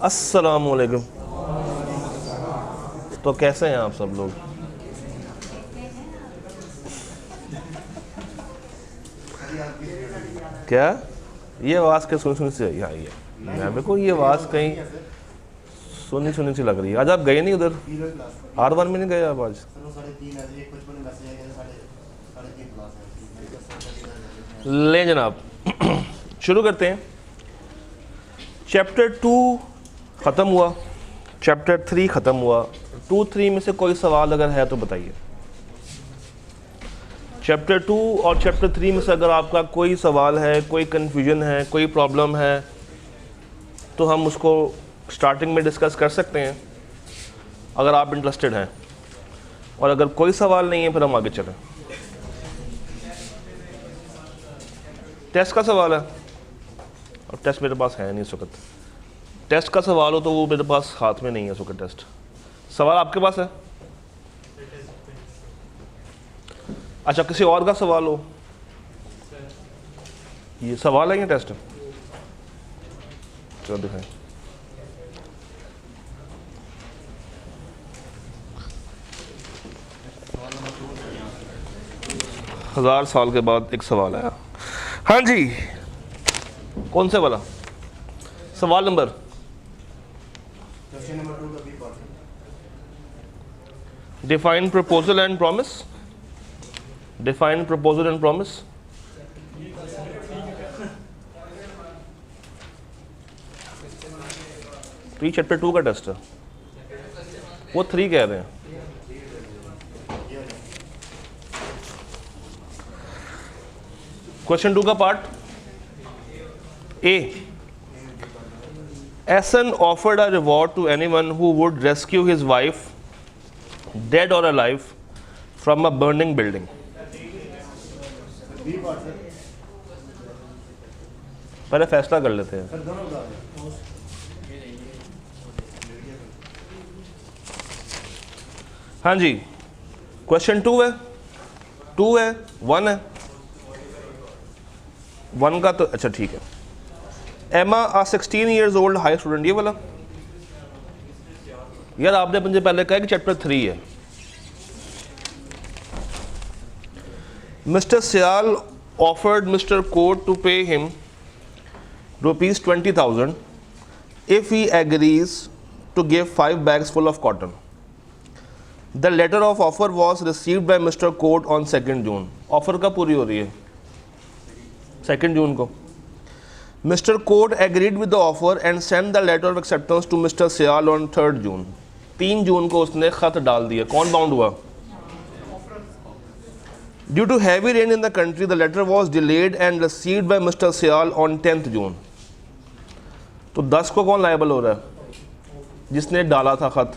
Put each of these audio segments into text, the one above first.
अस्सलामुअलैकुम। तो कैसे हैं आप सब लोग? क्या ये आवाज़ के सुनी सुनी सी आई? हाँ, ये मैं मेरे को ये आवाज़ कहीं सुनी सुनी सी लग रही है। आज आप गए नहीं उधर? R1 में नहीं गए आप आज? ले जनाब शुरू करते हैं। चैप्टर 2 ख़त्म हुआ, चैप्टर 3 ख़त्म हुआ। 2-3 में से कोई सवाल अगर है तो बताइए। चैप्टर 2 और चैप्टर 3 में से अगर आपका कोई सवाल है, कोई कन्फ्यूजन है, कोई प्रॉब्लम है तो हम उसको स्टार्टिंग में डिस्कस कर सकते हैं अगर आप इंटरेस्टेड हैं, और अगर कोई सवाल नहीं है फिर हम आगे चलें। टेस्ट का सवाल है, और टेस्ट मेरे पास है नहीं इस वक्त। टेस्ट का सवाल हो तो वो मेरे पास हाथ में नहीं है इस वक्त। टेस्ट सवाल आपके पास है? अच्छा, किसी और का सवाल हो? ये सवाल है या टेस्ट है? चलो दिखाएं। हजार साल के बाद एक सवाल आया। हाँ जी, कौन से वाला सवाल? Number define proposal and promise. Define proposal and promise. तो चैप्टर 2 का टेस्ट है, वो 3 कह रहे हैं। क्वेश्चन 2 का part A. Ason offered a reward to anyone who would rescue his wife dead और alive from a burning building. पहले फैसला कर लेते हैं। हाँ जी, क्वेश्चन 2 है, 2 है, 1 है। 1 का तो अच्छा ठीक है। एमा आ 16 years old हाई स्टूडेंट, ये वाला। यार आपने मुझे पहले कहा कि चैप्टर 3 है। Mister Sial offered mister Kot to pay him ₹20,000 if he agrees to give 5 bags full of cotton. The letter of offer was received by Mr. Court on 2nd June. Offer कब पूरी हो रही है? 2 जून को। Mr. Court agreed with the offer and sent the letter of acceptance to Mr. Sial on 3rd June. 3 जून को उसने खत डाल दिया। कौन बाउंड हुआ? Due to heavy rain in the country, the letter was delayed and received by Mr. Sial on 10th June. तो 10 को कौन लायबल हो रहा है? जिसने डाला था खत।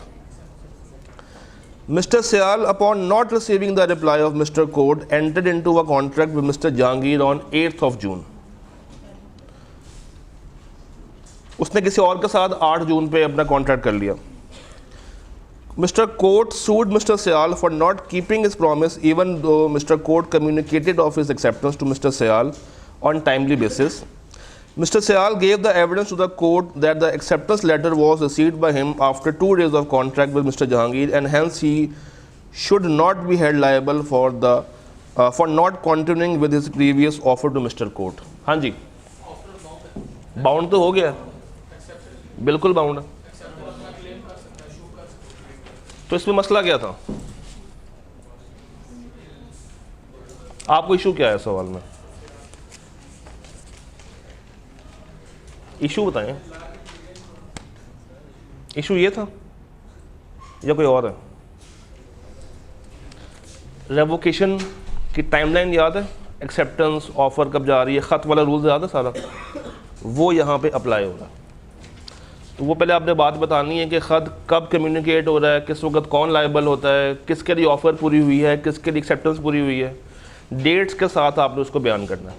Mr. Sial, upon not receiving the reply of Mr. Court, entered into a contract with Mr. Jahangir on 8th of June. उसने किसी और के साथ 8 जून पे अपना कॉन्ट्रैक्ट कर लिया। Mr. Court sued Mr. Sial for not keeping his promise, even though Mr. Court communicated of his acceptance to Mr. Sial on timely basis. Mr. Sial gave the evidence to the court that the acceptance letter was received by him after 2 days of contract with Mr. Jahangir, and hence he should not be held liable for not continuing with his previous offer to Mr. Court. हाँ जी, bound तो हो गया, बिल्कुल bound है। तो इसमें मसला क्या था? आपको इशू क्या है सवाल में? इशू बताएं। इशू ये था या कोई और है? रेवोकेशन की टाइमलाइन याद है? एक्सेप्टेंस, ऑफर कब जा रही है, ख़त वाला रूल याद है सारा? वो यहाँ पे अप्लाई हो रहा है। तो वो पहले आपने बात बतानी है कि ख़त कब कम्युनिकेट हो रहा है, किस वक्त कौन लायबल होता है, किसके लिए ऑफ़र पूरी हुई है, किसके लिए एक्सेप्टेंस पूरी हुई है। डेट्स के साथ आपने उसको बयान करना है,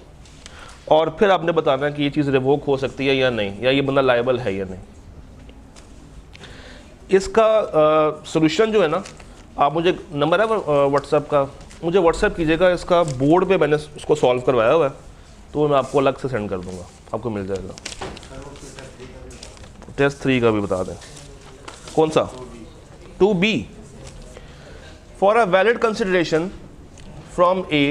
और फिर आपने बताना है कि ये चीज़ रिवोक हो सकती है या नहीं, या ये बंदा लायबल है या नहीं। इसका सोल्यूशन जो है ना, आप मुझे नंबर है व्हाट्सएप का, मुझे व्हाट्सएप कीजिएगा। इसका बोर्ड पे मैंने उसको सॉल्व करवाया हुआ है, तो मैं आपको अलग से सेंड कर दूंगा, आपको मिल जाएगा। टेस्ट 3 का भी बता दें, कौन सा? 2B. For a valid consideration from A,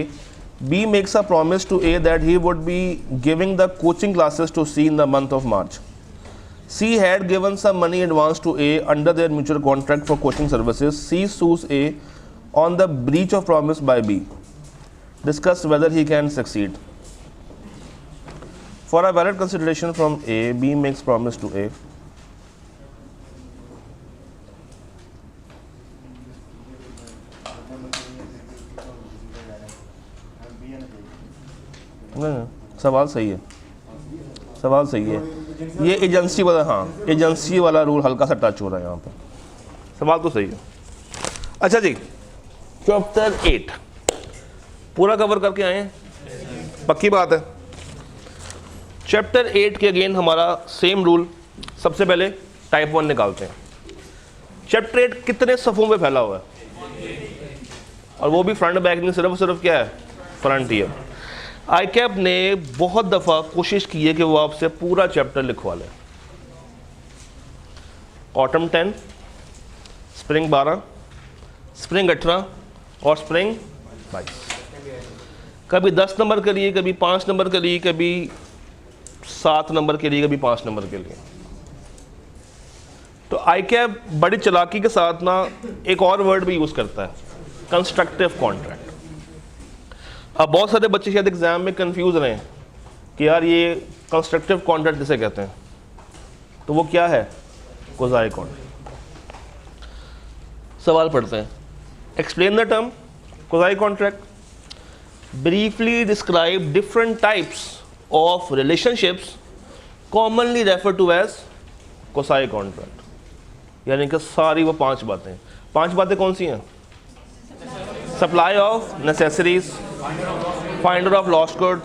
B makes a promise to A that he would be giving the coaching classes to C in the month of March. C had given some money advance to A under their mutual contract for coaching services. C sues A on the breach of promise by B. Discuss whether he can succeed. For a valid consideration from A, B makes promise to A. सवाल सही है, सवाल सही है। ये agency वाला, हाँ agency वाला रूल हल्का सा टच हो रहा है यहाँ पर। सवाल तो सही है। अच्छा जी, चैप्टर 8 पूरा कवर करके आए हैं, पक्की बात है। चैप्टर 8 के अगेन हमारा सेम रूल। सबसे पहले टाइप 1 निकालते हैं। चैप्टर 8 कितने सफ़ों में फैला हुआ है, और वो भी फ्रंट बैक नहीं, सिर्फ क्या है, फ्रंट ही है। आईकैप ने बहुत दफ़ा कोशिश की है कि वो आपसे पूरा चैप्टर लिखवा लें। ऑटम 10, स्प्रिंग 12, स्प्रिंग 18 और स्प्रिंग 22। कभी 10 नंबर के लिए, कभी 5 नंबर के लिए, कभी 7 नंबर के लिए, कभी 5 नंबर के लिए। तो आईकैप बड़ी चालाकी के साथ ना एक और वर्ड भी यूज़ करता है, कंस्ट्रक्टिव कॉन्ट्रैक्ट। अब बहुत सारे बच्चे शायद एग्जाम में कंफ्यूज रहे हैं कि यार ये कंस्ट्रक्टिव कॉन्ट्रैक्ट जिसे कहते हैं, तो वो क्या है? Quasi contract. सवाल पढ़ते हैं। Explain the term quasi contract. Briefly describe different types of relationships commonly refer to as quasi contract. यानी कि सारी वो 5 बातें। 5 बातें कौन सी हैं? Supply of necessaries, finder of lost good,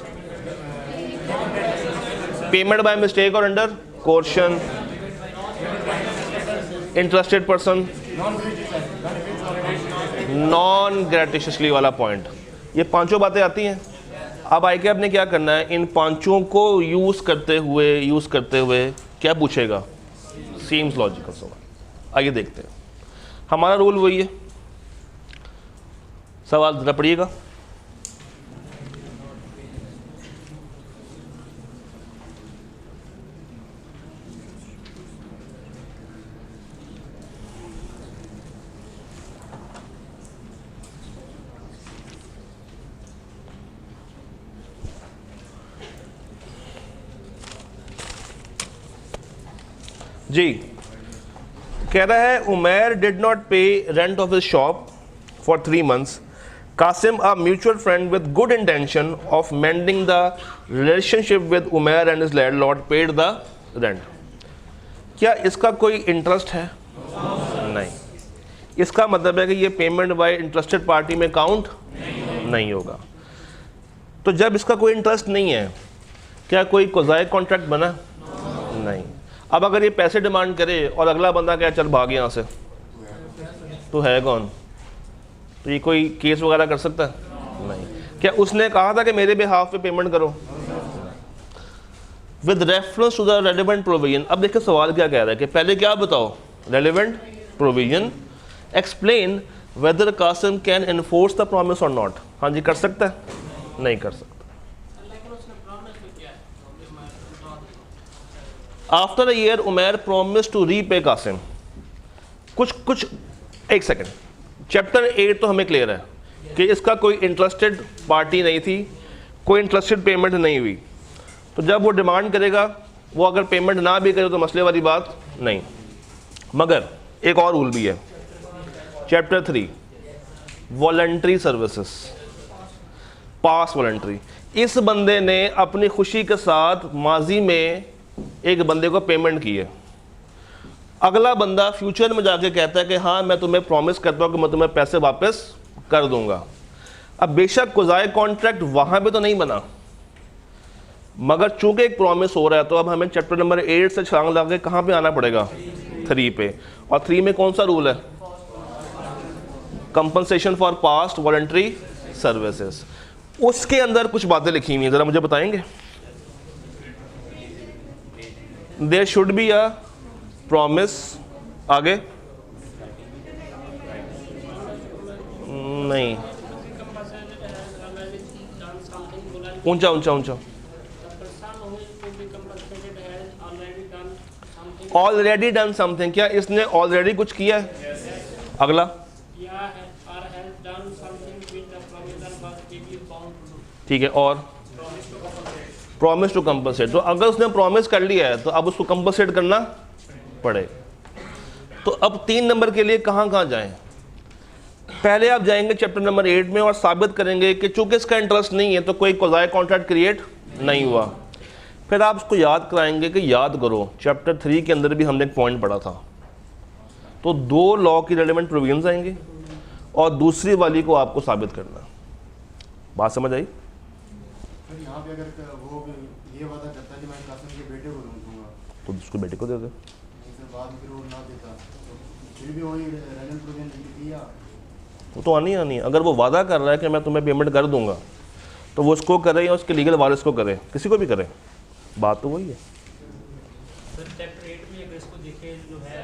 payment by mistake और under coercion, interested person, non gratuitously वाला पॉइंट। ये 5 बातें आती हैं। अब आईकैप ने क्या करना है, इन 5 को यूज़ करते हुए क्या पूछेगा? सीम्स लॉजिकल सवाल। आइए देखते हैं। हमारा रूल वही है। सवाल जरा पढ़िएगा। जी, कह रहा है उमैर डिड नॉट पे rent of his shop for 3 months. Qasim, a mutual friend with good intention of mending the relationship with Umair and his landlord, paid the rent. क्या इसका कोई इंटरेस्ट है? नहीं। इसका मतलब है कि ये पेमेंट बाय इंटरेस्टेड पार्टी में काउंट नहीं होगा। तो जब इसका कोई इंटरेस्ट नहीं है, क्या कोई क्वाज़ी कॉन्ट्रैक्ट बना? नहीं। अब अगर ये पैसे डिमांड करे और अगला बंदा क्या, चल भाग यहाँ से, तो है कौन? तो ये कोई केस वगैरह कर सकता है? नहीं। क्या उसने कहा था कि मेरे बिहाफ पे पेमेंट करो? With reference to the relevant provision. अब देखिए सवाल क्या कह रहा है कि पहले क्या बताओ? Relevant provision. Explain whether Qasim can enforce the promise और नॉट। हाँ जी, कर सकता है? नहीं कर सकता। After a year Umair promise to repay Qasim. कुछ एक सेकेंड, चैप्टर 8 तो हमें क्लियर है कि इसका कोई इंटरेस्टेड पार्टी नहीं थी, कोई इंटरेस्टेड पेमेंट नहीं हुई। तो जब वो डिमांड करेगा, वो अगर पेमेंट ना भी करे तो मसले वाली बात नहीं। मगर एक और रूल भी है, चैप्टर 3 वॉलंटरी सर्विसेज, पास वॉलंटरी। इस बंदे ने अपनी खुशी के साथ माजी में एक बंदे को पेमेंट की है, अगला बंदा फ्यूचर में जाके कहता है कि हाँ मैं तुम्हें प्रॉमिस करता हूँ कि मैं तुम्हें पैसे वापस कर दूंगा। अब बेशक क्वाज़ी कॉन्ट्रैक्ट वहाँ पे तो नहीं बना, मगर चूंकि एक प्रॉमिस हो रहा है, तो अब हमें चैप्टर नंबर 8 से छलांग लगा के कहाँ पे आना पड़ेगा? 3 पे। और 3 में कौन सा रूल है? Compensation for past voluntary services. उसके अंदर कुछ बातें लिखी हुई हैं, ज़रा मुझे बताएंगे? There should be a promise, आगे नहीं, ऊंचा ऊंचा ऊंचा, ऑलरेडी डन समथिंग, क्या इसने ऑलरेडी कुछ किया है? अगला, ठीक है, और प्रॉमिस टू कंपनसेट, तो अगर उसने प्रॉमिस कर लिया है तो अब उसको कंपनसेट करना पड़ेगा। तो अब 3 नंबर के लिए कहाँ कहाँ जाएं? पहले आप जाएंगे चैप्टर नंबर 8 में और साबित करेंगे कि चूंकि इसका इंटरेस्ट नहीं है तो कोई कोज़ाई कॉन्ट्रैक्ट क्रिएट नहीं हुआ। फिर आप उसको याद कराएंगे कि याद करो चैप्टर 3 के अंदर भी हमने एक पॉइंट पढ़ा था, तो 2 लॉ की रेलेवेंट प्रोविजंस आएंगे और दूसरी वाली को आपको साबित करना। बात समझ आई? यहाँ पे अगर वो ये वादा करता है कि मैं कासिम के बेटे को दूंगा, तो उसको बेटे को दे दे, बाद में फिर वो ना देता तो फिर भी वही रेलेवेंट प्रोविजन दिया, वो तो आनी आनी। अगर वो वादा कर रहा है कि मैं तुम्हें पेमेंट कर दूंगा तो वो उसको करे या उसके लीगल वारिस को करे, किसी को भी करे, बात तो वही है। सर चैप्टर 8 में अगर इसको देखें जो है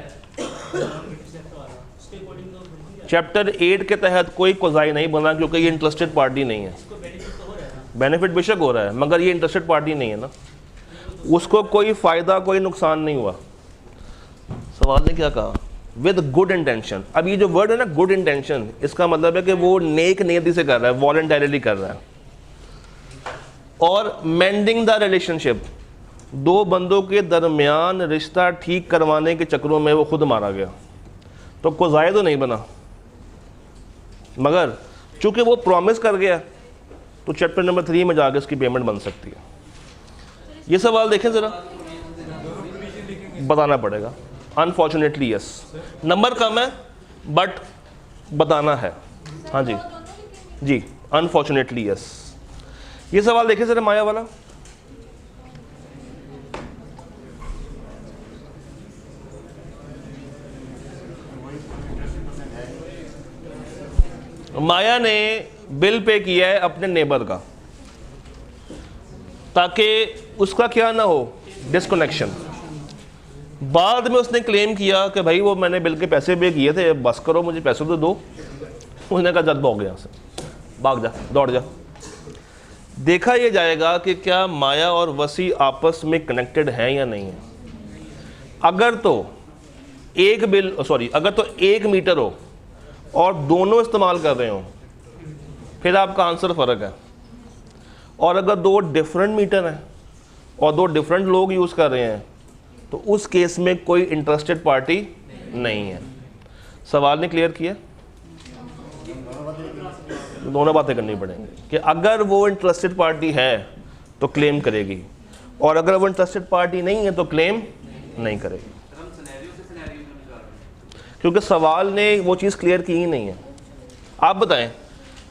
उसके अकॉर्डिंग तो चैप्टर 8 के तहत कोई कोज़ाई नहीं बना क्योंकि ये इंटरेस्टेड पार्टी नहीं है। इसको बेनिफिट तो हो रहा है ना? बेनिफिट बेशक हो रहा है मगर ये इंटरेस्टेड पार्टी नहीं है ना, उसको कोई फ़ायदा कोई नुकसान नहीं हुआ। सवाल ने क्या कहा? With good intention. अब ये जो वर्ड है ना गुड इंटेंशन, इसका मतलब है कि वो नेक नियति से कर रहा है, वॉलंटरीली कर रहा है। और मेंडिंग द रिलेशनशिप, 2 बंदों के दरमियान रिश्ता ठीक करवाने के चक्रों में वो खुद मारा गया, तो कोज़ाई तो नहीं बना, मगर चूंकि वो प्रॉमिस कर गया तो चैप्टर नंबर 3 में जाकर इसकी पेमेंट बन सकती है। ये सवाल देखें ज़रा, बताना पड़ेगा। अनफॉर्चुनेटली यस, नंबर कम है बट बताना है। हाँ जी जी, अनफॉर्चुनेटली यस। ये सवाल देखें ज़रा माया वाला, माया ने बिल पे किया है अपने नेबर का ताकि उसका क्या ना हो, डिस्कनेक्शन। बाद में उसने क्लेम किया कि भाई वो मैंने बिल के पैसे पे किए थे, बस करो मुझे पैसे तो दो। उसने कहा जद भाग गया से, भाग जा, दौड़ जा। देखा यह जाएगा कि क्या माया और वसी आपस में कनेक्टेड हैं या नहीं है। अगर तो एक मीटर हो और दोनों इस्तेमाल कर रहे हो फिर आपका आंसर फ़र्क है। और अगर 2 डिफरेंट मीटर हैं और 2 डिफरेंट लोग यूज़ कर रहे हैं तो उस केस में कोई इंटरेस्टेड पार्टी नहीं है। सवाल ने क्लियर किया? दोनों बातें करनी पड़ेंगी कि अगर वो इंटरेस्टेड पार्टी है तो क्लेम करेगी और अगर वो इंटरेस्टेड पार्टी नहीं है तो क्लेम नहीं करेगी, क्योंकि सवाल ने वो चीज़ क्लियर की ही नहीं है। आप बताएं,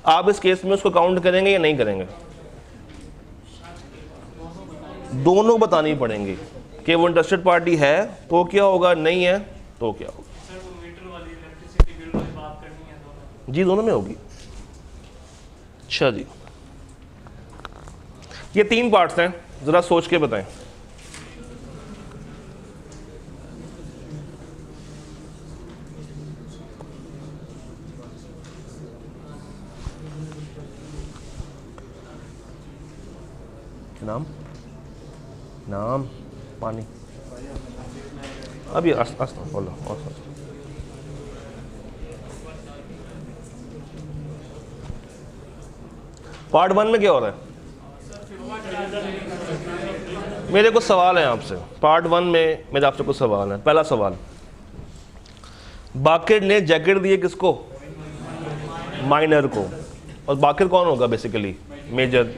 आप इस केस में उसको काउंट करेंगे या नहीं करेंगे? दोनों बतानी पड़ेंगी कि वो इंटरेस्टेड पार्टी है तो क्या होगा, नहीं है तो क्या होगा। सर वो मीटर वाली इलेक्ट्रिसिटी बिल वाली बात करनी है दोनों? जी दोनों में होगी। अच्छा जी, ये 3 पार्ट्स हैं, ज़रा सोच के बताएं। नाम पानी अभी बोलो। पार्ट 1 में क्या हो रहा है? मेरे कुछ सवाल हैं आपसे। पार्ट 1 में मेरे आपसे कुछ सवाल हैं। पहला सवाल, बाकिर ने जैकेट दिए किसको? माइनर को। और बाकिर कौन होगा? Basically major.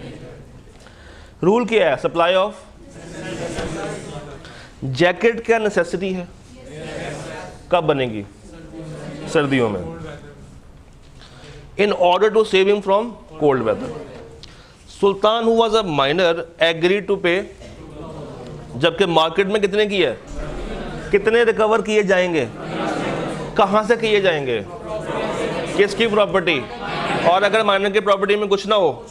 रूल क्या है? Supply of. जैकेट क्या नेसेसिटी है? कब बनेगी? सर्दियों में। In order to save him from cold weather. Sultan who was a minor agree to pay, जबकि मार्केट में कितने की है? कितने रिकवर किए जाएंगे? कहां से किए जाएंगे? किसकी प्रॉपर्टी? और अगर माइनर की प्रॉपर्टी में कुछ ना हो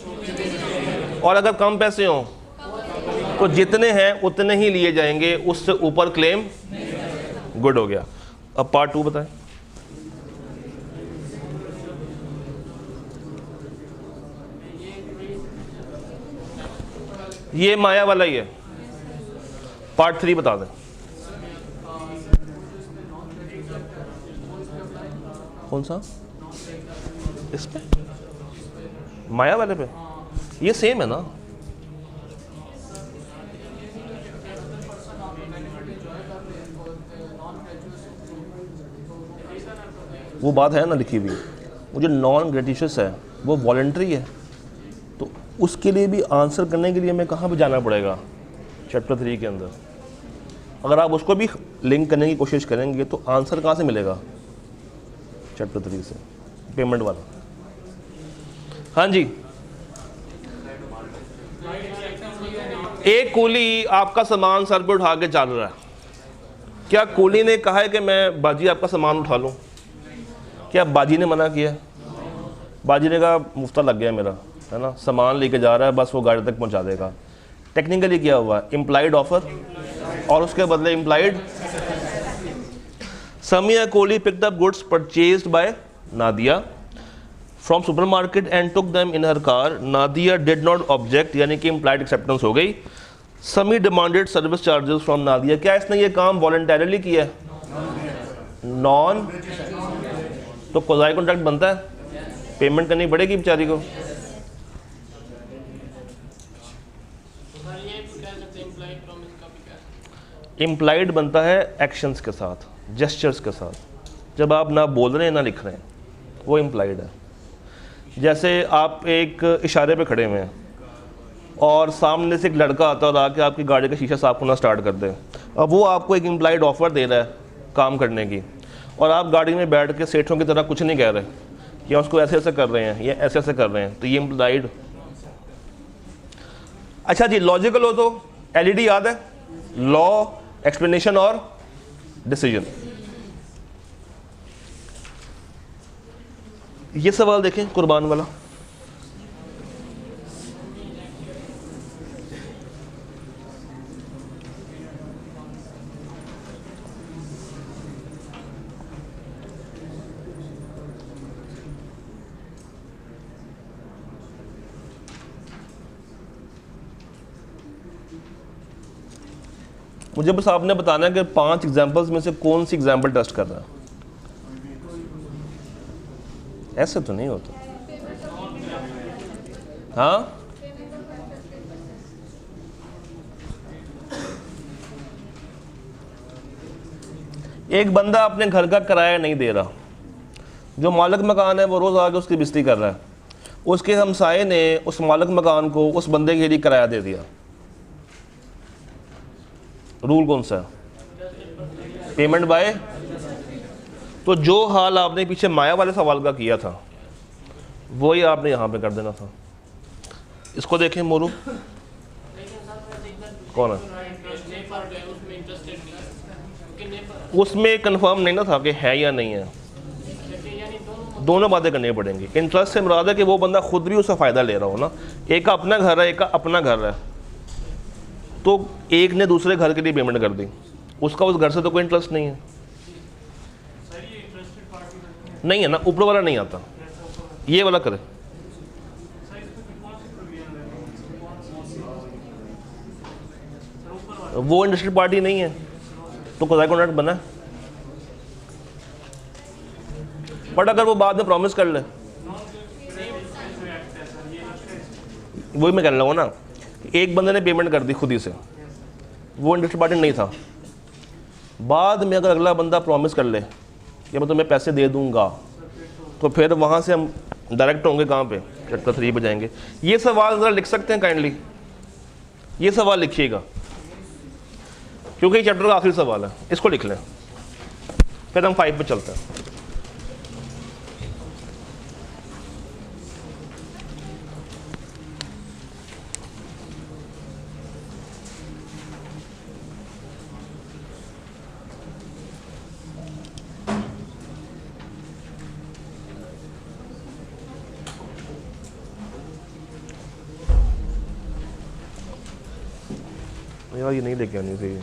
और अगर कम पैसे हों तो जितने हैं उतने ही लिए जाएंगे, उससे ऊपर क्लेम गुड हो गया। अब पार्ट 2 बताएं। ये माया वाला ही है। पार्ट 3 बता दें। कौन सा? इस पे माया वाले पे ये सेम है ना। वो बात है ना लिखी हुई, वो जो नॉन ग्रेटिशियस है वो वॉलंटरी है, तो उसके लिए भी आंसर करने के लिए हमें कहाँ पे जाना पड़ेगा? चैप्टर 3 के अंदर। अगर आप उसको भी लिंक करने की कोशिश करेंगे तो आंसर कहाँ से मिलेगा? चैप्टर 3 से, पेमेंट वाला। हाँ जी, एक कूली आपका सामान सर पे उठा के चल रहा है, क्या कूली ने कहा है कि मैं बाजी आपका सामान उठा लूँ? क्या बाजी ने मना किया? बाजी ने कहा मुफ्ता लग गया मेरा, है ना, सामान लेके जा रहा है, बस वो गाड़ी तक पहुंचा देगा। टेक्निकली क्या हुआ? इम्प्लाइड ऑफर, और उसके बदले implied. Samia Kohli picked up goods purchased by Nadia from supermarket and took them in her car. Nadia did not object, यानी कि implied acceptance हो गई। Sami demanded service charges from Nadia। क्या इसने ये काम voluntarily किया है? नॉन, तो quasi contract बनता है, पेमेंट करनी पड़ेगी बेचारी को। इम्प्लाइड बनता है एक्शंस के साथ, जेस्चर्स के साथ। जब आप ना बोल रहे हैं ना लिख रहे हैं, वो इम्प्लाइड है। जैसे आप एक इशारे पे खड़े हुए हैं और सामने से एक लड़का आता है और आके आपकी गाड़ी का शीशा साफ होना स्टार्ट कर दे, अब वो आपको एक इम्प्लाइड ऑफर दे रहा है काम करने की, और आप गाड़ी में बैठ के सेठों की तरह कुछ नहीं कह रहे कि उसको ऐसे ऐसे कर रहे हैं या ऐसे ऐसे कर रहे हैं, तो ये इम्प्लाइड। अच्छा जी, लॉजिकल हो तो एलईडी याद है, लॉ, एक्सप्लेनेशन और डिसीजन। ये सवाल देखें कुर्बान वाला। मुझे बस आपने बताना है कि 5 एग्जांपल्स में से कौन सी एग्जांपल टेस्ट कर रहा है। ऐसे तो नहीं होता। हाँ, एक बंदा अपने घर का किराया नहीं दे रहा, जो मालिक मकान है वो रोज़ आके उसकी बिस्ती कर रहा है, उसके हमसाये ने उस मालिक मकान को उस बंदे के लिए किराया दे दिया। रूल कौन सा है? Payment by. तो जो हाल आपने पीछे माया वाले सवाल का किया था वही आपने यहाँ पे कर देना था। इसको देखें, मोरू कौन है? उसमें कंफर्म नहीं ना था कि है या नहीं है, दोनों बातें करनी पड़ेंगी। इंटरेस्ट से मुराद है कि वो बंदा खुद भी उसका फ़ायदा ले रहा हो ना। एक का अपना घर है, एक का अपना घर है, तो एक ने दूसरे घर के लिए पेमेंट कर दी, उसका उस घर से तो कोई इंटरेस्ट नहीं है। नहीं है ना, ऊपर वाला नहीं आता, ये वाला करे। वो इंटरेस्टेड पार्टी नहीं है तो क्वाज़ी कॉन्ट्रैक्ट बना है। बट अगर वो बाद में प्रॉमिस कर ले, वही मैं कह रहा हूँ ना, एक बंदे ने पेमेंट कर दी खुद ही से, वो इंटरेस्टेड पार्टी नहीं था, बाद में अगर अगला बंदा प्रॉमिस कर ले कि मैं तुम्हें पैसे दे दूंगा, तो फिर वहाँ से हम डायरेक्ट होंगे कहाँ पे? चैप्टर 3 पे जाएंगे। ये सवाल ज़रा लिख सकते हैं काइंडली, ये सवाल लिखिएगा क्योंकि ये चैप्टर का आखिरी सवाल है, इसको लिख लें, फिर हम 5 पे चलते हैं। यार ये नहीं लेके आनी चाहिए।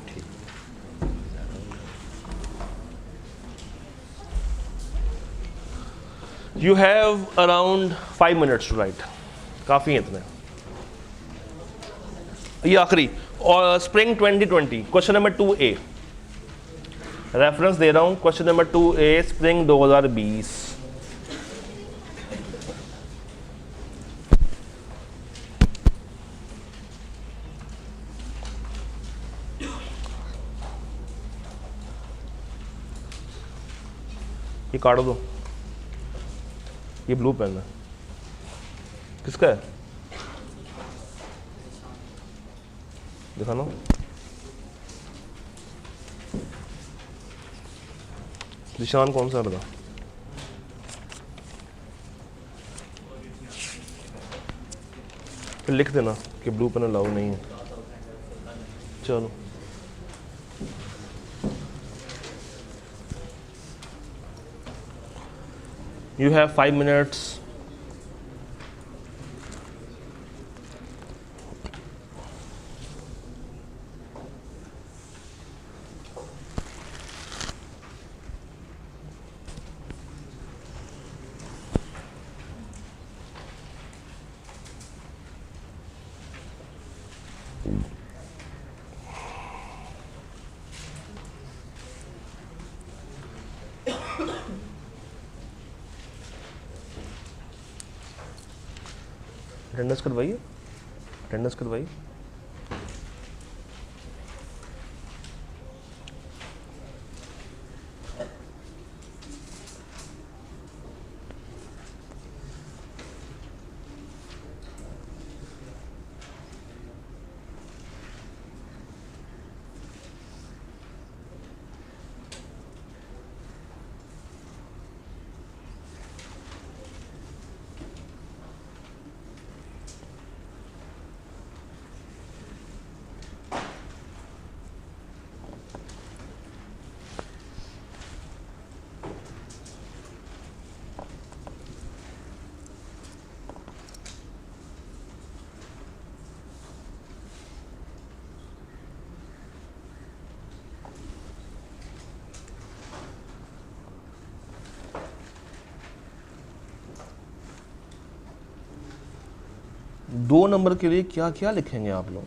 ठीक। You have around 5 minutes to write. काफ़ी हैं इतने. ये आखिरी और spring 2020 question number 2A reference दे रहा हूँ. Question number 2A spring 2020. ये काट दो. ये ब्लू पेन है. किसका है? दिखाना. निशान कौन सा बता. फिर लिख देना कि ब्लू पेन अलाउ नहीं है. चलो you have 5 minutes. अटेंडेंस करवाइए. अटेंडेंस करवाइए. दो नंबर के लिए क्या क्या लिखेंगे आप लोग.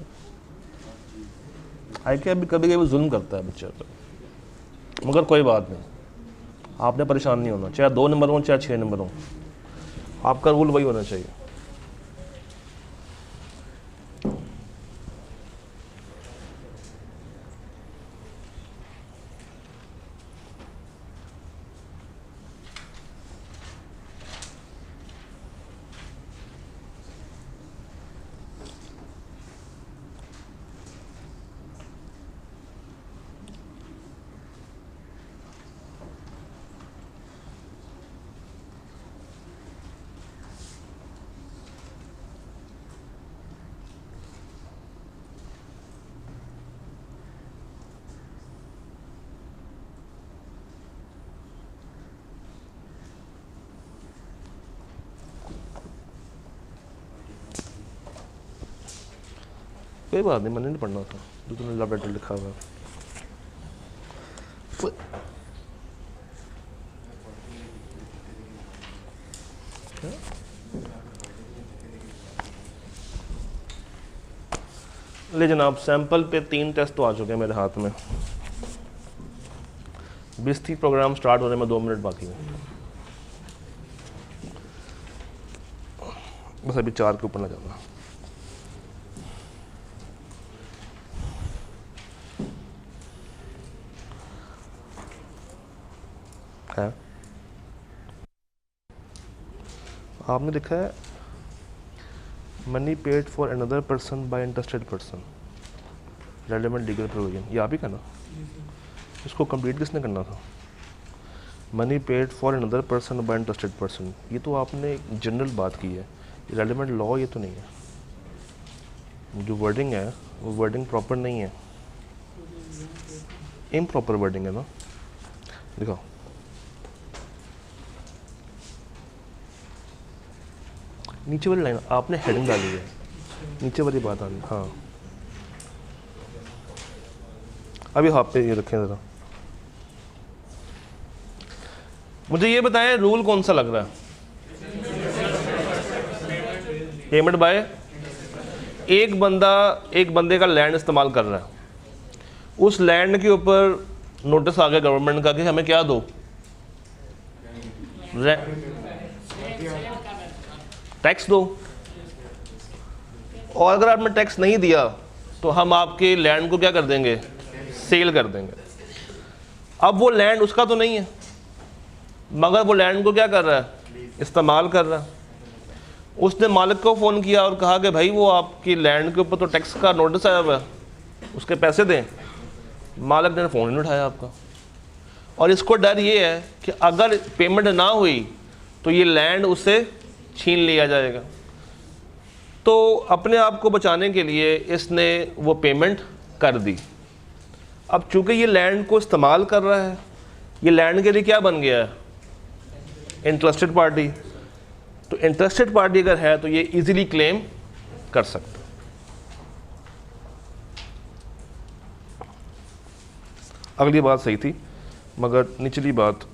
आई क्या अभी कभी कभी जुल्म करता है बच्चे पर, मगर कोई बात नहीं. आपने परेशान नहीं होना. चाहे 2 नंबर हो चाहे 6 नंबर हो, आपका रूल वही होना चाहिए. कोई बात नहीं, मैंने नहीं पढ़ना था जो तुमने लव लेटर लिखा हुआ है. ले जनाब, सैंपल पे 3 टेस्ट तो आ चुके हैं मेरे हाथ में. 20-30 प्रोग्राम स्टार्ट होने में 2 मिनट बाकी है. बस अभी 4 के ऊपर ना जाना. है आपने लिखा है money paid for another person by interested person, relevant legal provision. ये आप ही कहना. इसको कंप्लीट किसने करना था? Money paid for another person by interested person. ये तो आपने जनरल बात की है, रेलेवेंट लॉ ये तो नहीं है. जो वर्डिंग है वो वर्डिंग प्रॉपर नहीं है, इम्प्रॉपर वर्डिंग है ना. दिखाओ. नीचे वाली लाइन आपने हेडिंग डाली है, नीचे वाली बात आ रही है. हाँ अभी हाथ पे ये रखें ज़रा. मुझे ये बताएं रूल कौन सा लग रहा है. पेमेंट बाय, एक बंदे का लैंड इस्तेमाल कर रहा है, उस लैंड के ऊपर नोटिस आ गया गवर्नमेंट का कि हमें क्या दो, टैक्स दो, और अगर आपने टैक्स नहीं दिया तो हम आपके लैंड को क्या कर देंगे, सेल कर देंगे। अब वो लैंड उसका तो नहीं है, मगर वो लैंड को क्या कर रहा है, इस्तेमाल कर रहा है। उसने मालिक को फ़ोन किया और कहा कि भाई वो आपकी लैंड के ऊपर तो टैक्स का नोटिस आया हुआ है, उसके पैसे दें। मालिक ने फ़ोन नहीं उठाया आपका, और इसको डर ये है कि अगर पेमेंट ना हुई तो ये लैंड उससे छीन लिया जाएगा। तो अपने आप को बचाने के लिए इसने वो पेमेंट कर दी। अब चूंकि ये लैंड को इस्तेमाल कर रहा है, ये लैंड के लिए क्या बन गया है, इंटरेस्टेड पार्टी। तो इंटरेस्टेड पार्टी अगर है तो ये इजीली क्लेम कर सकते। अगली बात सही थी मगर निचली बात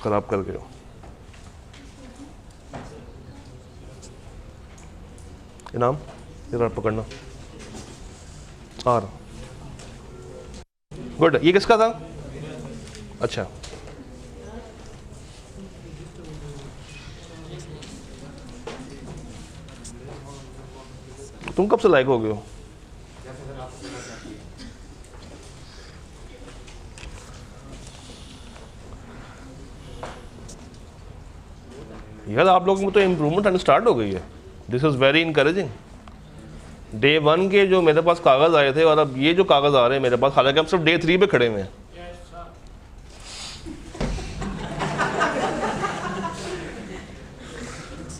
खराब कर गए। इनाम इधर पकड़ना आ रहा। गुड, ये किसका था? अच्छा, तुम कब से लायक हो गए हो? यार आप लोगों में तो इम्प्रूवमेंट आनी स्टार्ट हो गई है। This is very encouraging. Day 1 के जो मेरे पास कागज़ आए थे और अब ये जो कागज़ आ रहे हैं मेरे पास, हालांकि हम सिर्फ डे 3 पे खड़े हुए हैं।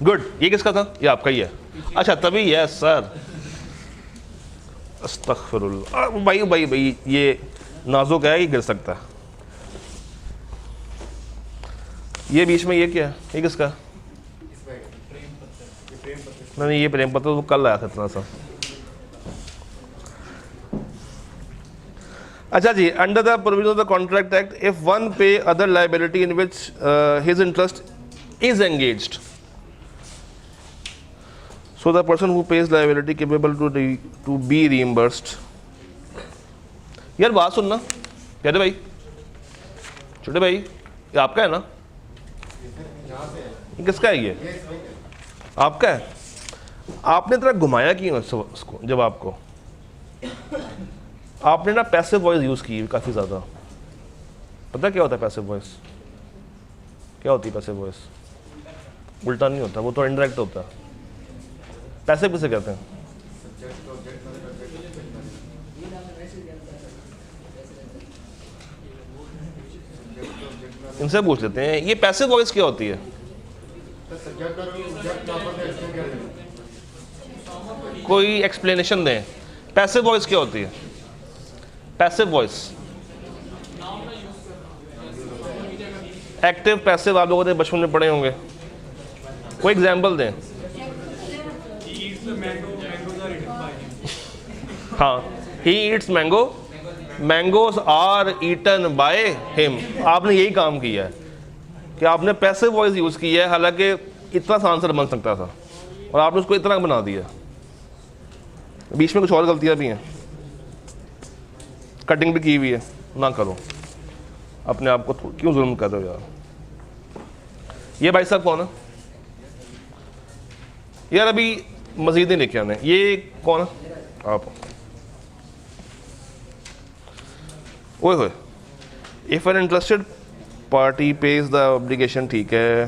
गुड, ये किसका था? ये आपका ही है। अच्छा तभी, यस सर, अस्तगफिरुल्लाह। भाई भाई भाई ये नाजुक है, ये गिर सकता है। ये बीच में ये क्या है? ये किसका? नहीं, ये प्रेम पत्र तो कल आया था इतना सा। अच्छा जी, under the provision of the contract act, if one pay other liability in which his interest is engaged, so the person who pays liability capable to be reimbursed। यार बात सुनना प्यारे भाई, छोटे भाई, ये आपका है ना? ये किसका है? ये आपका है। आपने इतना घुमाया क्यों उसको? जब आपको आपने ना पैसिव वॉइस यूज़ की काफ़ी ज़्यादा। पता क्या होता है पैसिव वॉइस? क्या होती है पैसिव वॉइस? उल्टा नहीं होता, वो तो इनडायरेक्ट होता है। पैसे किसे कहते हैं? इनसे पूछ लेते हैं, ये पैसिव वॉइस क्या होती है? कोई एक्सप्लेनेशन दें, पैसिव वॉइस क्या होती है? पैसिव वॉइस, एक्टिव पैसिव आप लोगों ने बचपन में पढ़े होंगे। कोई एग्जाम्पल दें। हाँ, he eats mango, mangoes are eaten by him। आपने यही काम किया है कि आपने पैसिव वॉइस यूज़ की है, हालांकि इतना सा आंसर बन सकता था और आपने उसको इतना बना दिया। बीच में कुछ और गलतियां भी हैं, कटिंग भी की हुई है। ना करो, अपने आप को क्यों जुल्म कर रहे हो यार। ये भाई साहब कौन है यार? अभी मजीद नहीं लिखे हमने। ये कौन है? आप। ओए होए, if an interested party pays the obligation, ठीक है।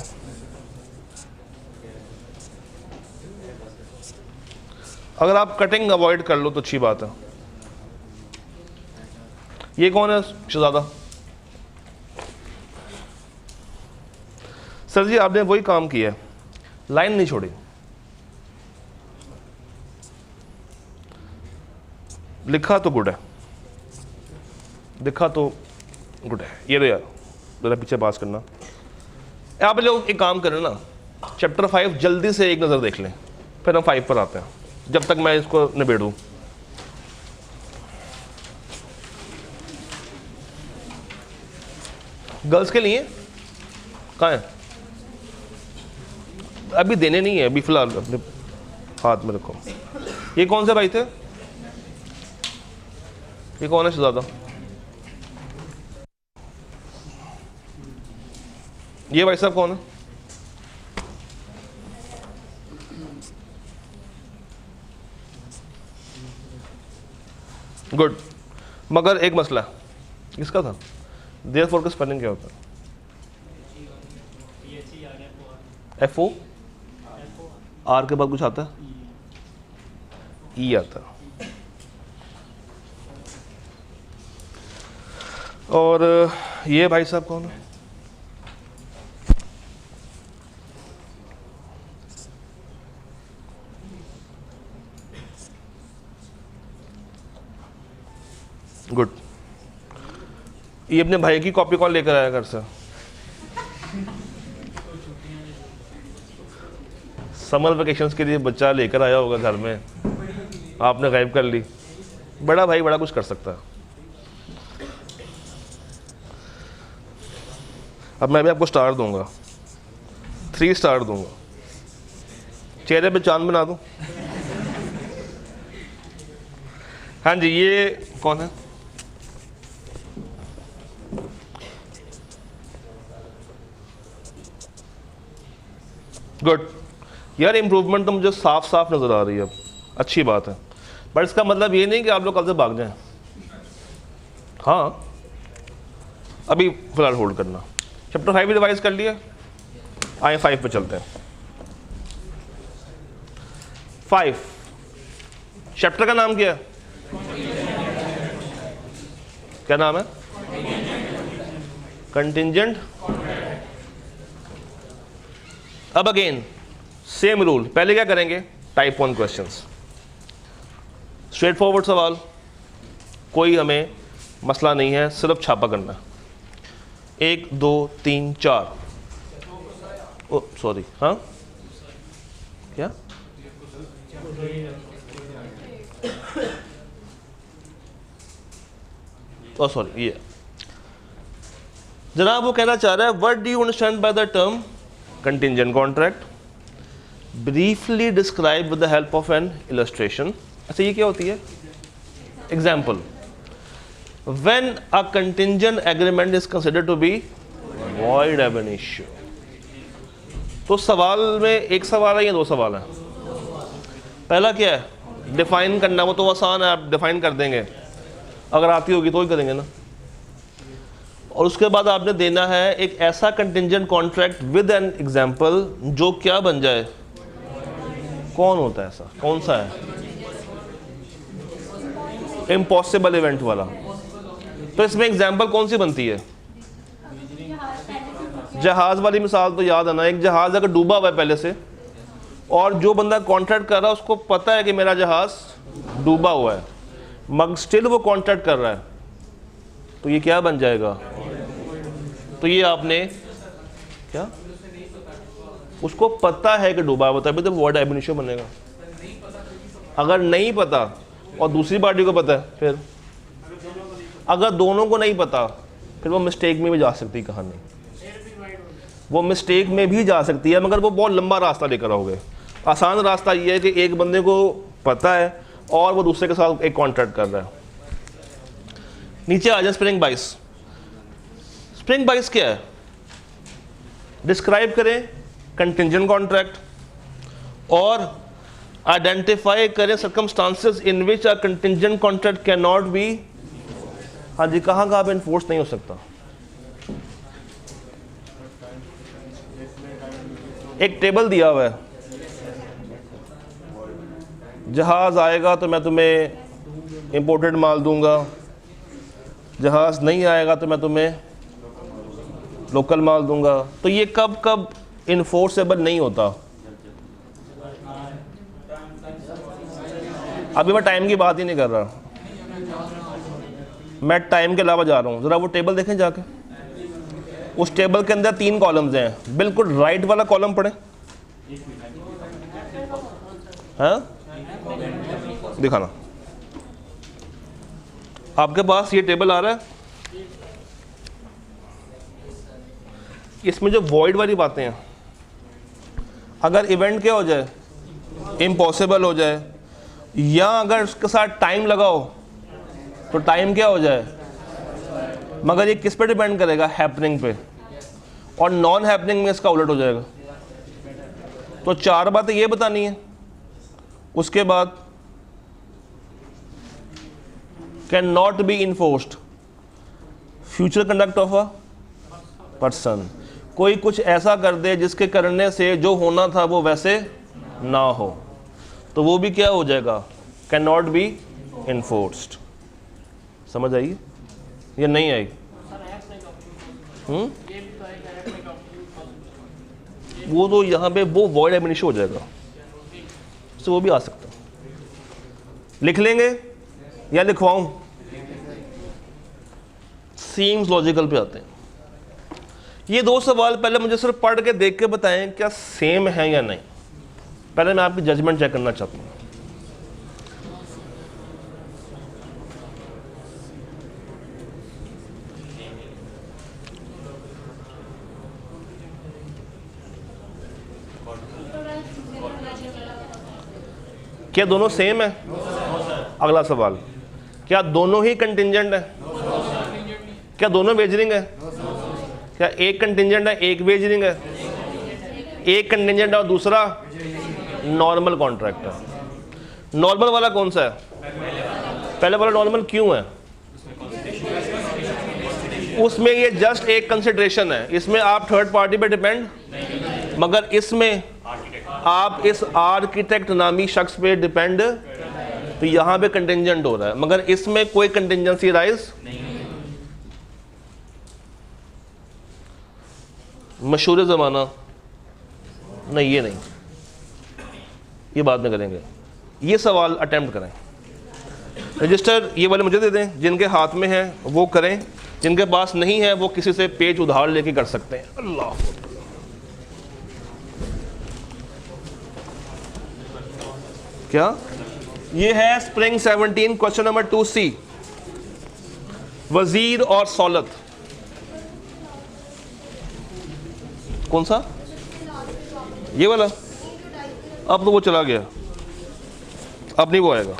अगर आप कटिंग अवॉइड कर लो तो अच्छी बात है। ये कौन है? शहजादा। सर जी आपने वही काम किया, लाइन नहीं छोड़ी। लिखा तो गुड है, लिखा तो गुड है। ये यार ज़रा पीछे पास करना। आप लोग एक काम करें ना, चैप्टर 5 जल्दी से एक नज़र देख लें, फिर हम 5 पर आते हैं, जब तक मैं इसको निबेड़ूं। गर्ल्स के लिए कहाँ है? अभी देने नहीं है, अभी फिलहाल अपने हाथ में रखो। ये कौन से भाई थे? ये कौन है शहजादा? ये भाई साहब कौन है? गुड। मगर एक मसला है, किसका था? देयरफॉर का स्पेलिंग क्या होता है? FO आर के बाद कुछ आता है? ई आता है। और ये भाई साहब कौन है? गुड। ये अपने भाई की कॉपी कौन लेकर आया घर से? समर वेकेशंस के लिए बच्चा लेकर आया होगा घर में, आपने गायब कर ली। बड़ा भाई बड़ा कुछ कर सकता है। अब मैं भी आपको स्टार दूंगा, 3 स्टार दूंगा। चेहरे पे चांद बना दूं? हाँ जी, ये कौन है? गुड यार, इम्प्रूवमेंट तो मुझे साफ साफ नज़र आ रही है अब, अच्छी बात है। बट इसका मतलब ये नहीं कि आप लोग कल से भाग जाएं। हाँ, अभी फिलहाल होल्ड करना। चैप्टर 5 रिवाइज कर लिया, आए 5 पे चलते हैं। 5 चैप्टर का नाम क्या है? क्या नाम है? कंटिंजेंट। अब अगेन सेम रूल, पहले क्या करेंगे? टाइप 1 क्वेश्चंस, स्ट्रेट फॉरवर्ड सवाल, कोई हमें मसला नहीं है, सिर्फ छापा करना है। 1 2 3 4। ओ सॉरी, हाँ क्या? ओ सॉरी, ये जनाब वो कहना चाह रहा है, what do you understand by the term contingent contract? Briefly describe with the help of an illustration. अच्छा, ये क्या होती है? Example, when a contingent agreement is considered to be void एब एन इश्यू। तो सवाल में एक सवाल है या 2 सवाल है? पहला क्या है? डिफाइन करना। वो तो आसान है, आप डिफाइन कर देंगे, अगर आती होगी तो ही करेंगे ना। और उसके बाद आपने देना है एक ऐसा contingent contract with an example जो क्या बन जाए? कौन होता है ऐसा? कौन सा है? इम्पॉसिबल इवेंट वाला। तो इसमें एग्जाम्पल कौन सी बनती है? जहाज वाली मिसाल तो याद है ना। एक जहाज अगर डूबा हुआ है पहले से, और जो बंदा कॉन्ट्रैक्ट कर रहा है उसको पता है कि मेरा जहाज डूबा हुआ है, मगर स्टिल वो कॉन्ट्रैक्ट कर रहा है, तो ये क्या बन जाएगा? तो ये आपने क्या, उसको पता है कि डूबा हुआ, तभी तो वॉइड एब एन इश्यू बनेगा। अगर नहीं पता और दूसरी पार्टी को पता है, फिर अगर दोनों को नहीं पता, फिर वो मिस्टेक में भी जा सकती है कहानी। वो मिस्टेक में भी जा सकती है, मगर वो बहुत लंबा रास्ता लेकर आओगे। आसान रास्ता ये है कि एक बंदे को पता है और वो दूसरे के साथ एक कॉन्ट्रैक्ट कर रहा है। नीचे आ जाए, स्प्रिंग बाइस। स्प्रिंग बाइस क्या है? डिस्क्राइब करें कंटिंजेंट कॉन्ट्रैक्ट और आइडेंटिफाई करें circumstances in which a contingent contract can not be. हाँ जी, कहाँ पे इन्फोर्स नहीं हो सकता? एक टेबल दिया हुआ है, जहाज आएगा तो मैं तुम्हें इंपोर्टेड माल दूंगा, जहाज नहीं आएगा तो मैं तुम्हें लोकल माल दूंगा। तो ये कब कब इन्फोर्सेबल नहीं होता? अभी मैं टाइम की बात ही नहीं कर रहा, मैं टाइम के अलावा जा रहा हूँ। ज़रा वो टेबल देखें जाके, उस टेबल के अंदर 3 कॉलम्स हैं, बिल्कुल राइट वाला कॉलम पढ़ें। हाँ, दिखाना। आपके पास ये टेबल आ रहा है, इसमें जो वॉइड वाली बातें हैं, अगर इवेंट क्या हो जाए, इम्पॉसिबल हो जाए, या अगर उसके साथ टाइम लगाओ तो टाइम क्या हो जाए, मगर ये किस पे डिपेंड करेगा, हैपनिंग पे, और नॉन हैपनिंग में इसका उलट हो जाएगा। तो 4 बातें ये बतानी है। उसके बाद can not be enforced future conduct of a person, कोई कुछ ऐसा कर दे जिसके करने से जो होना था वो वैसे ना हो, तो वो भी क्या हो जाएगा, कैन नॉट बी इन्फोर्स्ड। समझ आई या नहीं आई? वो तो यहाँ पे वो वॉइड एब इनिशियो हो जाएगा, तो वो भी आ सकता है। लिख लेंगे या लिखवाऊं? सीम्स लॉजिकल पे आते हैं। ये 2 सवाल पहले मुझे सिर्फ पढ़ के देख के बताएं क्या सेम है या नहीं। पहले मैं आपकी जजमेंट चेक करना चाहता हूँ। क्या दोनों सेम है? अगला सवाल, क्या दोनों ही कंटिंजेंट है? क्या दोनों वेजरिंग है? क्या एक कंटिंजेंट है एक वेजरिंग है? एक कंटिंजेंट है और दूसरा नॉर्मल कॉन्ट्रैक्ट है। नॉर्मल वाला कौन सा है? पहले वाला नॉर्मल क्यों है? उसमें ये जस्ट एक कंसिडरेशन है, इसमें आप थर्ड पार्टी पे डिपेंड, मगर इसमें आप इस आर्किटेक्ट नामी शख्स पे डिपेंड, तो यहां पे कंटिंजेंट हो रहा है, मगर इसमें कोई कंटिंजेंसी राइज मशहूर ज़माना नहीं, ये नहीं, ये बाद में करेंगे। ये सवाल अटेम्प्ट करें। रजिस्टर ये वाले मुझे दे दें, जिनके हाथ में है वो करें, जिनके पास नहीं है वो किसी से पेज उधार लेके कर सकते हैं। अल्लाह, क्या ये है स्प्रिंग 17 क्वेश्चन नंबर 2C, वजीर और सौलत। कौन सा? ये वाला? अब तो वो चला गया, अब नहीं वो आएगा।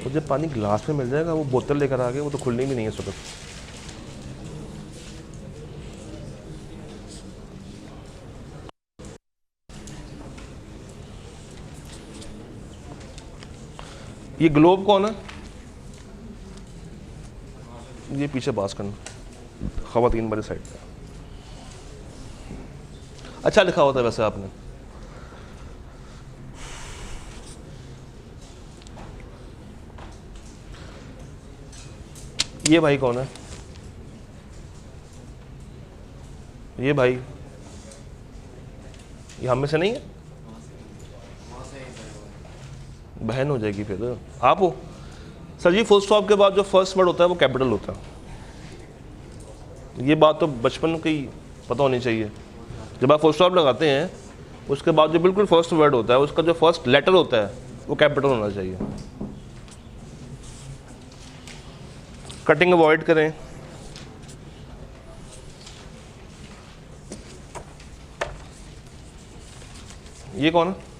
मुझे पानी गिलास में मिल जाएगा, वो बोतल लेकर आ गए, वो तो खुलनी भी नहीं है इस वक्त। ये ग्लोब कौन है? ये पीछे पास करना, खवातीन वाली साइड पे। अच्छा लिखा होता है वैसे आपने। ये भाई कौन है? ये भाई, ये हम में से नहीं है? बहन हो जाएगी फिर, आप हो। सर जी फुल स्टॉप के बाद जो फर्स्ट वर्ड होता है वो कैपिटल होता है। ये बात तो बचपन की पता होनी चाहिए। जब आप फुल स्टॉप लगाते हैं उसके बाद जो बिल्कुल फर्स्ट वर्ड होता है उसका जो फर्स्ट लेटर होता है वो कैपिटल होना चाहिए। कटिंग अवॉइड करें। ये कौन है?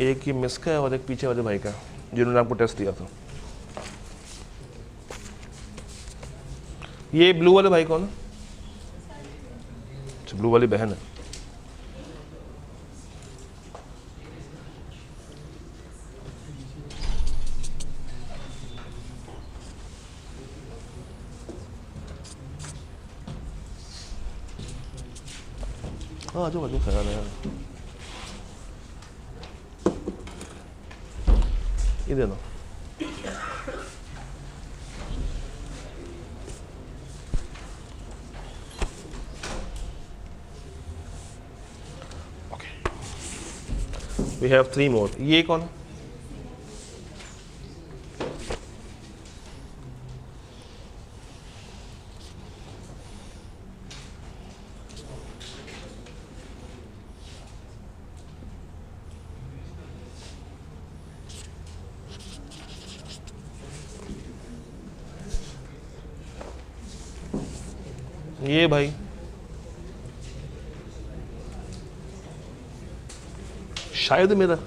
एक ये मिस का है और एक पीछे वाले भाई का, जिन्होंने आपको टेस्ट दिया था। ये ब्लू वाले भाई कौन है? अच्छा, ब्लू वाली बहन है। हाँ आ जाओ ख्याल है यार, ये दे दो। We have 3 more. ये कौन है? ये भाई शायद मेरा,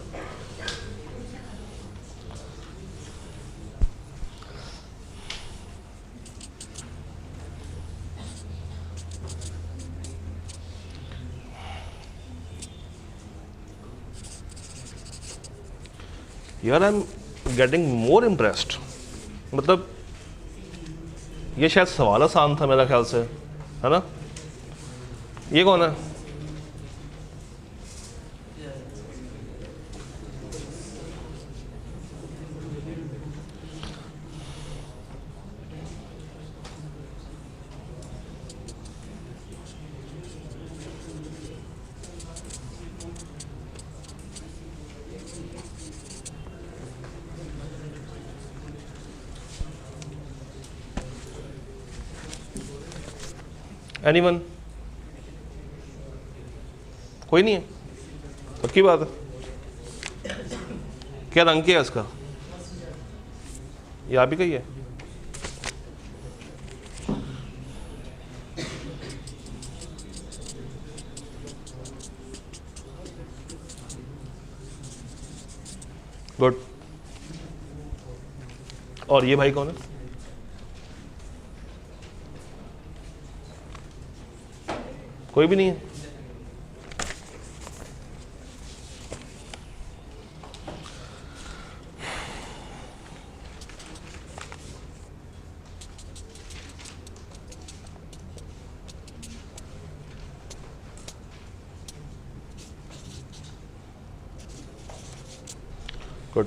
यार I am getting more impressed. मतलब ये शायद सवाल आसान था मेरा ख्याल से, है ना? ये कौन है? एनीवन? कोई नहीं है? पक्की बात है? क्या रंग क्या है इसका? ये आप ही का ही है? गुड। और ये भाई कौन है? कोई भी नहीं है? गुड।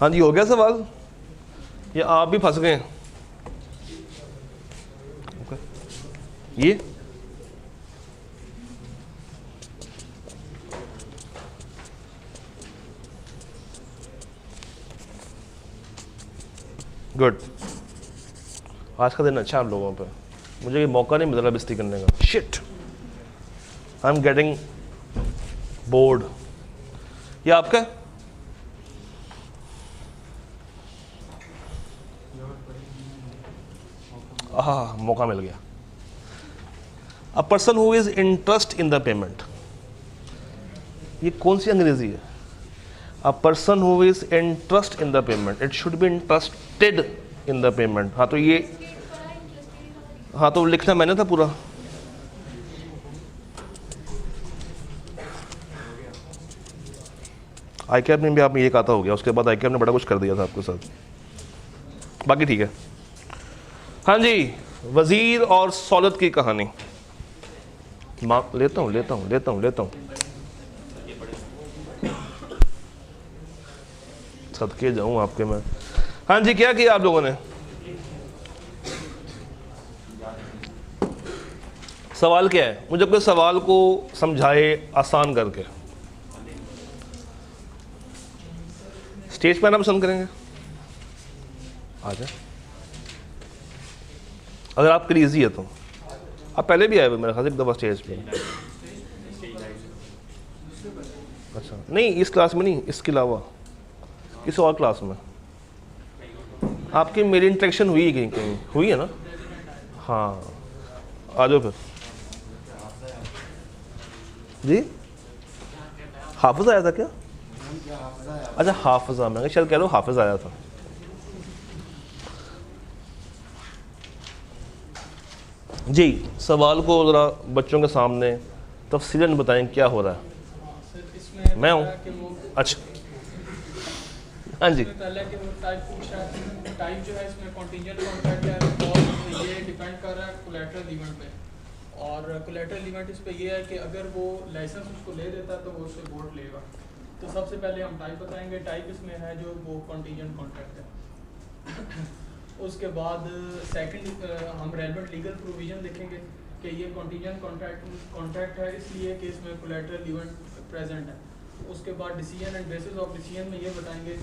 हाँ जी, हो गया सवाल? या आप भी फंस गए हैं? ये गुड। आज का दिन अच्छा आप लोगों पे, मुझे ये मौका नहीं मिल रहा बेइज्जती करने का। Shit, I am getting bored. ये आपका है? हाँ, मौका मिल गया। A person who is interest in the payment, ये कौन सी अंग्रेजी है? A person who is interest in the payment, it should be interested in the payment. हाँ तो ये, हाँ तो लिखना मैंने था पूरा। आई कैब में भी आप ये कहा था, हो गया। उसके बाद आई कैब ने बड़ा कुछ कर दिया था आपके साथ, बाकी ठीक है। हाँ जी, वजीर और सौलत की कहानी। लेता हूँ सदके जाऊं आपके में। हाँ जी, क्या किया आप लोगों ने? सवाल क्या है? मुझे अपने सवाल को समझाए आसान करके। स्टेज पे आना पसंद करेंगे? आ जाए, अगर आपके लिए ईजी है तो। आप पहले भी आए हुए मेरे ख्याल से एक दफ़ा स्टेज पे। अच्छा, नहीं इस क्लास में नहीं, इसके अलावा किसी और क्लास में आपकी मेरी इंटरेक्शन हुई कहीं कहीं हुई है ना? हाँ, आ जाओ फिर। जी, हाफिज आया था क्या? अच्छा, हाफिजा, मैं शायद कह लो हाफिज आया था। जी, सवाल को ज़रा बच्चों के सामने तफसीलन बताएं क्या हो रहा है। मैं हूँ? अच्छा, हाँ जी। टाइप जो है इसमें कॉन्टिंजेंट कॉन्ट्रैक्ट है और ये डिपेंड कर रहा है कोलैटरल कोलेटरल इवेंट पे। और कोलेटरल इवेंट इस पे ये है कि अगर वो लाइसेंस उसको ले देता है तो वो उससे वोट लेगा। तो सबसे पहले हम टाइप बताएंगे, टाइप इसमें है जो वो कॉन्टीजेंट कॉन्ट्रैक्ट है। उसके बाद सेकंड हम रेलेवेंट लीगल प्रोविजन देखेंगे कि ये कॉन्टीजेंट कॉन्ट्रैक्ट है इसलिए कि इसमें कोलेटरल इवेंट प्रेजेंट है। उसके बाद decision and bases of decision में ये बताएंगे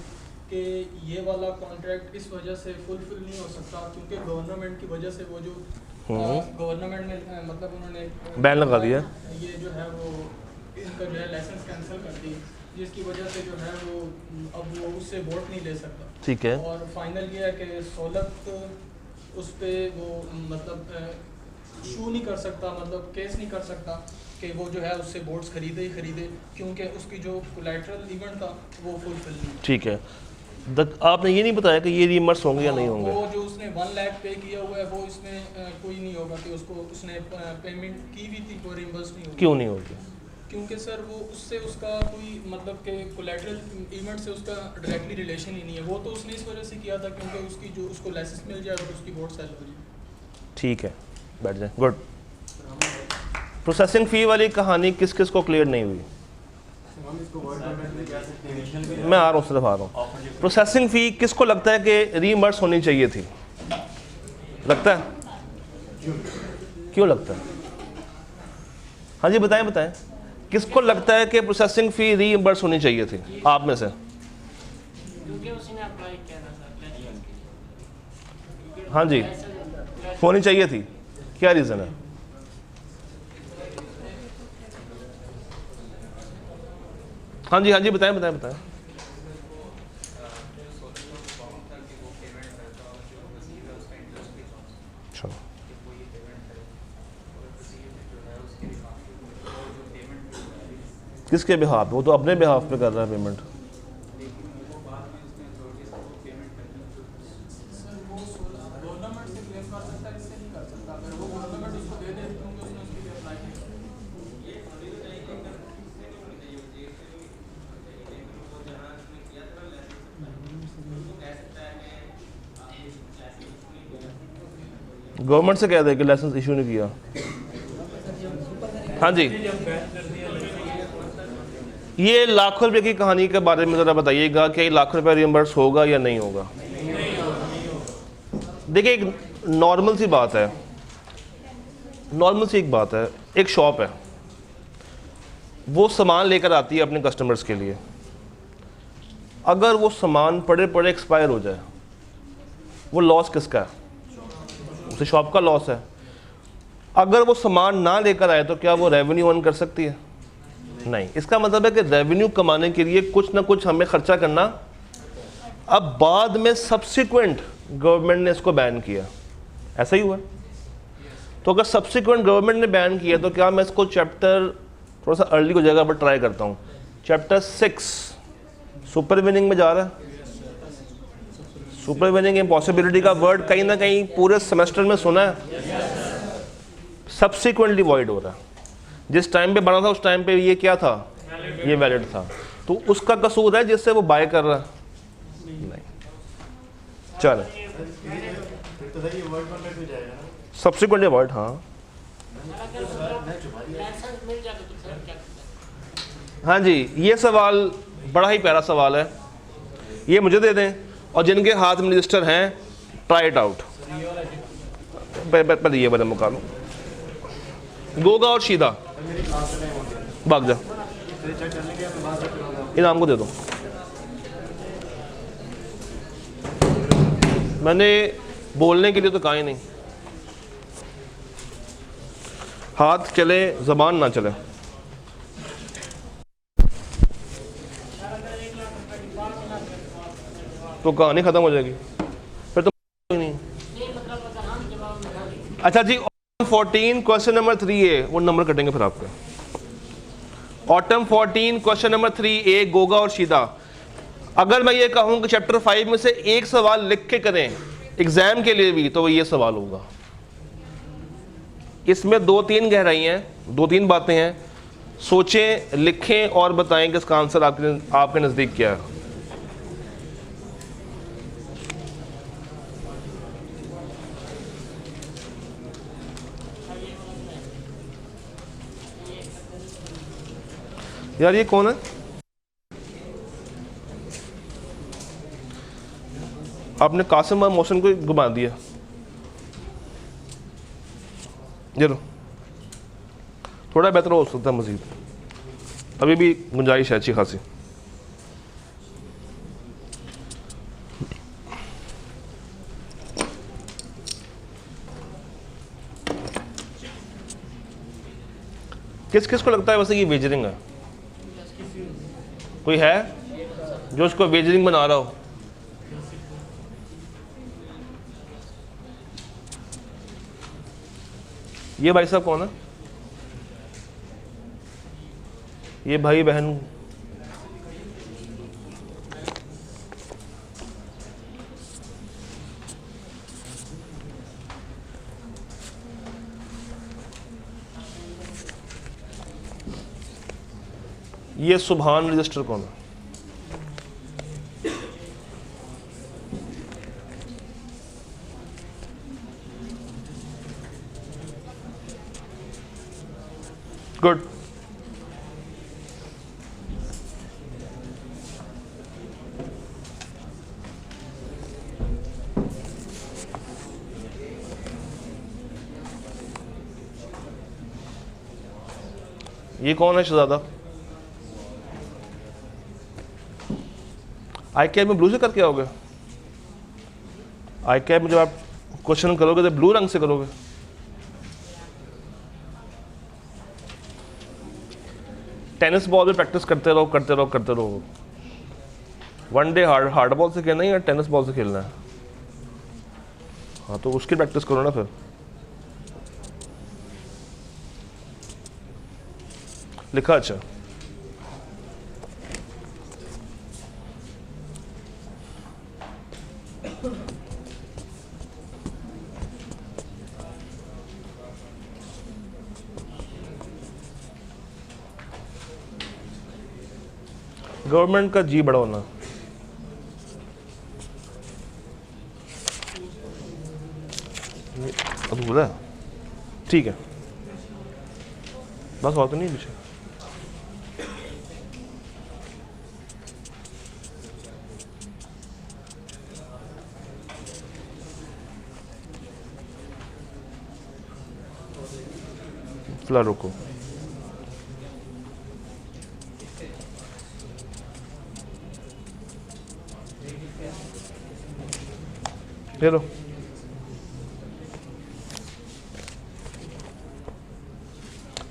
कि ये वाला कॉन्ट्रैक्ट इस वजह से फुलफिल नहीं हो सकता क्योंकि गवर्नमेंट की वजह से वो जो गवर्नमेंट ने मतलब उन्होंने बैन लगा दिया, ये जो है वो इनका जो है लाइसेंस कैंसिल कर दी, जिसकी वजह से जो है वो अब वो उससे वोट नहीं ले सकता। ठीक है। और फाइनल ये है कि सहूलत उस पर वो मतलब शू नहीं कर सकता, मतलब केस नहीं कर सकता कि वो जो है उससे वोट्स खरीदे ही खरीदे क्योंकि उसकी जो कोलैटरल इवेंट था वो फुलफिल नहीं। ठीक है। आपने ये नहीं बताया कि ये रीइंबर्स होंगे या नहीं होंगे? वो जो उसने 1 लाख पे किया हुआ है वो इसमें कोई नहीं होगा कि उसको उसने पेमेंट की भी थी, कोई रीइंबर्स नहीं होगी। क्यों नहीं होगी? क्योंकि सर वो उससे उसका कोई मतलब कि कोलैटरल इवेंट से उसका डायरेक्टली रिलेशन ही नहीं है। वो तो उसने इस वजह से किया था क्योंकि उसकी जो उसको लाइसेंस मिल जाए और उसकी वोट सेल हो जाए। ठीक है, बैठ जाए। गुड। प्रोसेसिंग फ़ी वाली कहानी किस किस को क्लियर नहीं हुई? हम इसको वर्ड कॉन्ट्रैक्ट में कह सकते हैं। मैं आ रहा हूँ, सिर्फ आ रहा हूँ। प्रोसेसिंग फ़ी किसको लगता है कि रीइंबर्स होनी चाहिए थी? लगता है? क्यों लगता है? हाँ जी बताएं बताएं, किसको लगता है कि प्रोसेसिंग फ़ी रीइंबर्स होनी चाहिए थी आप में से? क्योंकि उसने अप्लाई किया था सर। हाँ जी, होनी चाहिए थी। क्या रीज़न है? हाँ जी, हाँ जी बताएं बताएं बताएं। अच्छा, किसके बिहाफ? वो तो अपने बिहाफ पे कर रहा है पेमेंट। सर वो गवर्नमेंट से क्लेम कर सकता है, इससे नहीं कर सकता। अगर वो गवर्नमेंट उसको दे दे क्योंकि उसने उसके लिए अप्लाई किया। गवर्नमेंट से कह दे कि लाइसेंस इशू नहीं किया। हाँ जी, ये लाखों रुपए की कहानी के बारे में ज़रा बताइएगा कि लाखों रुपए रिइंबर्स होगा या नहीं होगा? देखिए, एक नॉर्मल सी बात है, नॉर्मल सी एक बात है। एक शॉप है, वो सामान लेकर आती है अपने कस्टमर्स के लिए। अगर वो सामान पड़े पड़े एक्सपायर हो जाए, वो लॉस किसका है? उसे शॉप का लॉस है। अगर वो सामान ना लेकर आए तो क्या वो रेवेन्यू अर्न कर सकती है? नहीं। इसका मतलब है कि रेवेन्यू कमाने के लिए कुछ ना कुछ हमें खर्चा करना। अब बाद में सब्सिक्वेंट गवर्नमेंट ने इसको बैन किया, ऐसा ही हुआ। तो अगर सब्सिक्वेंट गवर्नमेंट ने बैन किया तो क्या मैं इसको चैप्टर थोड़ा सा अर्ली को जगह पर ट्राई करता हूँ। चैप्टर 6 सुपर विनिंग में जा रहा है। सुपर विनिंग इम्पॉसिबिलिटी का वर्ड कहीं ना कहीं पूरे सेमेस्टर में सुना है, सब्सिक्वेंटली वॉइड हो रहा है। जिस टाइम पे बना था उस टाइम पे ये क्या था? ये वैलिड था। तो उसका कसूर है जिससे वो बाय कर रहा है? नहीं। चलो, फिर तो सर ये वर्ड कॉन्ट्रैक्ट में जाएगा ना। Subsequently void. हाँ लाइसेंस मिल जाएगा तो सर क्या करता है? हाँ जी, ये सवाल बड़ा ही प्यारा सवाल है। ये मुझे दे दें और जिनके हाथ में रजिस्टर हैं ट्राई इट आउट। पहले ये वाला मुकालो, गोगा और शीदा मेरी क्लास से टाइम हो गया। भाग जा, फिर चेक करने के बाद बात करूँगा। इनाम को दे दो। मैंने बोलने के लिए तो कहा ही नहीं। हाथ चले जबान ना चले। तो कहानी खत्म हो जाएगी, फिर तो कोई नहीं। अच्छा जी, 14 क्वेश्चन नंबर 3A वो नंबर कटेंगे फिर आपके। Autumn 14 question number 3A Goga और शीदा। अगर मैं ये कहूँ कि चैप्टर 5 में से एक सवाल लिख के करें एग्जाम के लिए भी, तो ये सवाल होगा। इसमें 2-3 गहराई हैं, 2-3 बातें हैं। सोचें, लिखें और बताएं कि इसका आंसर आपके नज़दीक क्या है। यार ये कौन है? आपने कासिम और मोहसिन को घुमा दिया। ये लो, थोड़ा बेहतर हो सकता है मजीद, अभी भी गुंजाइश है अच्छी खासी। किस किस को लगता है वैसे ये वेजरिंग है? कोई है जो उसको वेजरिंग बना रहा हो? ये भाई साहब कौन है? ये भाई बहन ये सुभान रजिस्टर कौन है? गुड। ये कौन है शहजादा? आई कैब में ब्लू से करके आओगे? आई कैब में जब आप क्वेश्चन करोगे तो ब्लू रंग से करोगे। टेनिस बॉल में प्रैक्टिस करते रहो करते रहो करते रहो। वन डे हार्ड बॉल से खेलना है या टेनिस बॉल से खेलना है? हाँ तो उसकी प्रैक्टिस करो ना फिर। लिखा अच्छा। गवर्नमेंट का जी बड़ा होना। अधूरा है, ठीक है बस और तो नहीं पीछे। फिलहाल रुको। ले लो।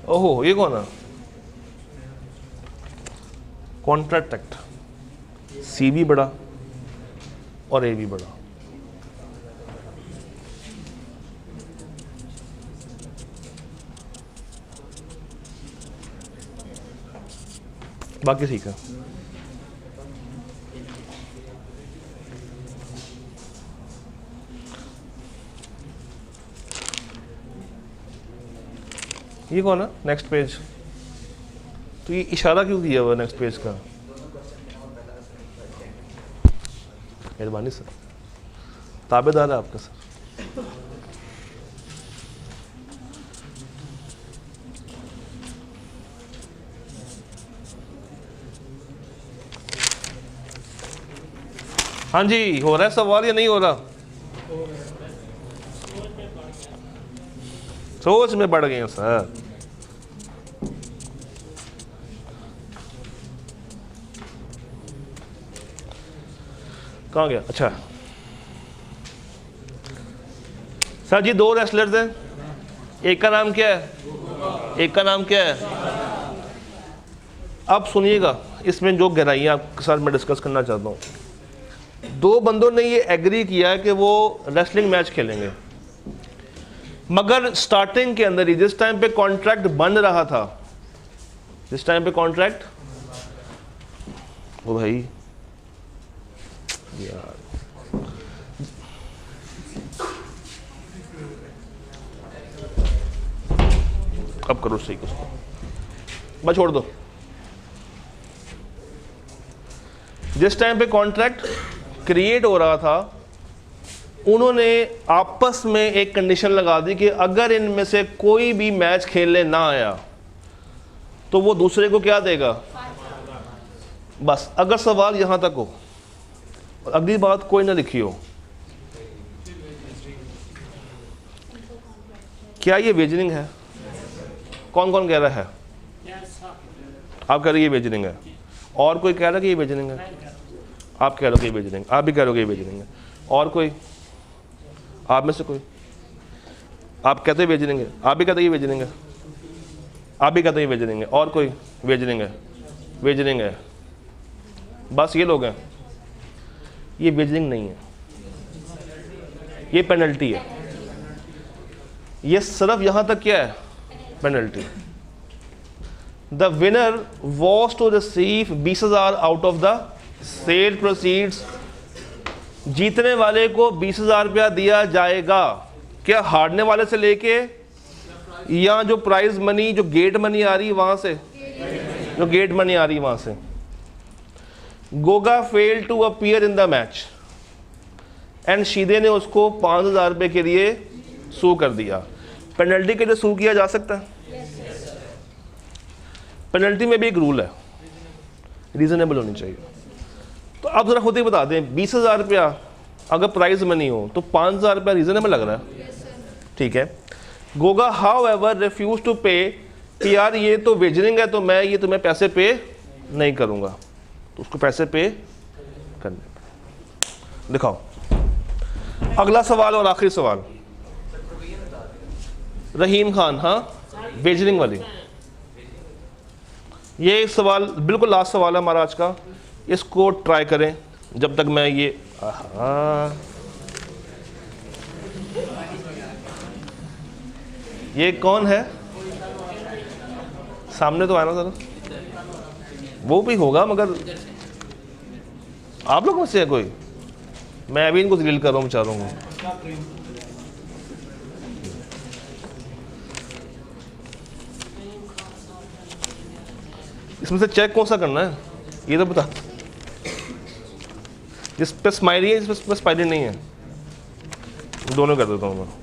ओहो ये कौन है? कॉन्ट्रैक्ट एक्ट, सी भी बड़ा और ए भी बड़ा। बाकी ठीक है। ये कौन है? Next page. तो ये इशारा क्यों किया हुआ नेक्स्ट पेज का? मेहरबानी सर, ताबेदार है आपका सर। हाँ जी, हो रहा है सवाल या नहीं हो रहा? सोच में बढ़ गए हैं सर। कहाँ गया? अच्छा सर जी, दो रेसलर्स हैं, एक का नाम क्या है? एक का नाम क्या है? अब सुनिएगा, इसमें जो गहराइयाँ आपके साथ मैं डिस्कस करना चाहता हूँ। दो बंदों ने ये एग्री किया कि वो रेसलिंग मैच खेलेंगे, मगर स्टार्टिंग के अंदर ही जिस टाइम पे कॉन्ट्रैक्ट बन रहा था, जिस टाइम पे कॉन्ट्रैक्ट, वो भाई यार अब करो सही उसको, बस छोड़ दो। जिस टाइम पे कॉन्ट्रैक्ट क्रिएट हो रहा था, उन्होंने आपस में एक कंडीशन लगा दी कि अगर इनमें से कोई भी मैच खेलने ना आया तो वो दूसरे को क्या देगा? बस अगर सवाल यहाँ तक हो और अगली बात कोई ना लिखी हो, क्या ये वेजनिंग है? कौन कौन कह रहा है? आप कह रहे ये वेजनिंग है, और कोई कह रहा है कि ये वेजनिंग है? आप कह रहे हो कि ये वेजनिंग, आप भी कह रहे हो कि ये वेजनिंग है, और कोई आप में से कोई? आप कहते वेजनिंग है, आप भी कहते ये वेजनिंग है, आप भी कहते ये वेजनिंग है, और कोई वेजनिंग है, वेजनिंग है, बस ये लोग हैं। ये वेजनिंग नहीं है, ये पेनल्टी है। ये सिर्फ यहाँ तक क्या है? Penalty. The winner was to receive 20,000 out of the sale proceeds. जीतने वाले को 20,000 रुपया दिया जाएगा। क्या हारने वाले से लेके, या जो प्राइज मनी, जो गेट मनी आ रही है वहां से, जो गेट मनी आ रही है वहां से। Goga fail to appear in the match and शीदे ने उसको 5,000 रुपये के लिए सू कर दिया। पेनल्टी के लिए सू किया जा सकता है। पेनल्टी में भी एक रूल है, रीजनेबल होनी चाहिए। तो अब जरा खुद ही बता दें, 20,000 रुपया अगर प्राइज मनी हो तो 5,000 रुपया रीजनेबल लग रहा है? ठीक है। Goga however refuse to pay, कि यार ये तो वेजनिंग है तो मैं ये तुम्हें पैसे पे नहीं करूंगा, तो उसको पैसे पे करने। दिखाओ अगला सवाल और आखिरी सवाल। रहीम खान, हाँ वेजनिंग वाली, ये सवाल बिल्कुल लास्ट सवाल है हमारा आज का। इसको ट्राई करें जब तक मैं ये ये कौन है सामने? तो आना जरा, वो भी होगा मगर आप लोग में से है कोई? मैं अभी इनको डिलीट कर रहा हूँ बेचारों को। इसमें से चेक कौन सा करना है ये तो बता। जिस पे स्माइली है, जिस पे स्माइली नहीं है, दोनों कर देता हूँ मैं।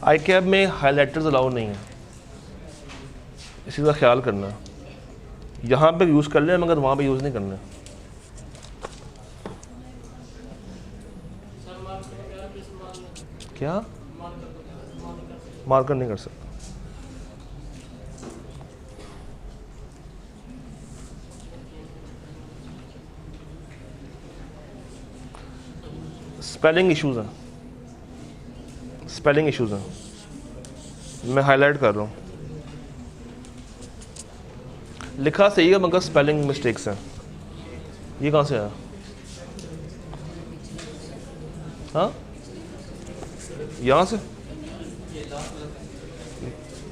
आई कैब में हाइलाइटर्स अलाउ नहीं है, इसी का ख्याल करना। यहाँ पे यूज़ कर लें मगर वहाँ पे यूज़ नहीं करना। क्या मार्कर नहीं कर सकता? स्पेलिंग इश्यूज़ हैं, स्पेलिंग इश्यूज़ हैं। मैं हाईलाइट कर रहा हूँ, लिखा सही है मगर स्पेलिंग मिस्टेक्स हैं। ये कहाँ से आया? हाँ यहाँ से?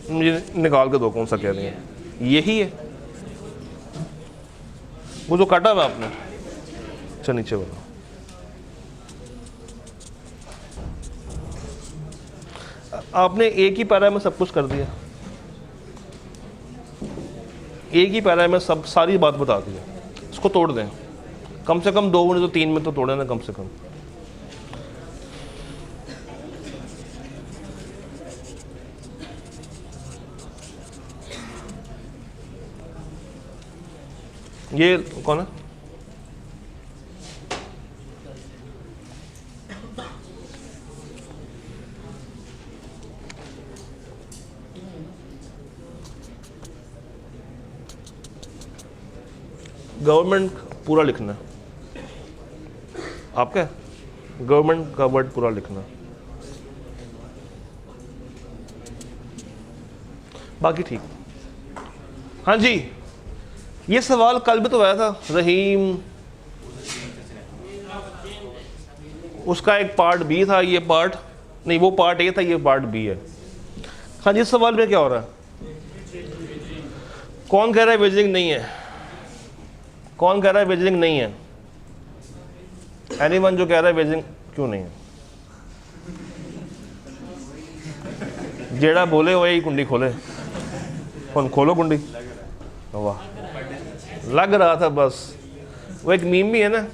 मुझे निकाल के दो कौन सा कह रही है। यही है वो जो काटा हुआ आपने? अच्छा नीचे वाला। आपने एक ही पैरा में सब कुछ कर दिया, एक ही पैरा में सब सारी बात बता दी। इसको तोड़ दें, कम से कम 2 में तो 3 में तो तोड़े ना कम से कम। ये कौन है? गवर्नमेंट पूरा लिखना है आपका, गवर्नमेंट का वर्ड पूरा लिखना। बाकी ठीक। हाँ जी, ये सवाल कल भी तो आया था। रहीम उसका एक पार्ट बी था, ये पार्ट नहीं, वो पार्ट ए था, ये पार्ट बी है। हाँ जी, इस सवाल में क्या हो रहा है? कौन कह रहा है वेजरिंग नहीं है? कौन कह रहा है वेजरिंग नहीं है? एनीवन जो कह रहा है वेजरिंग क्यों नहीं है? जेड़ा बोले वही कुंडी खोले। कौन खोलो कुंडी? वाह, लग रहा था बस। वो एक मीम भी है ना।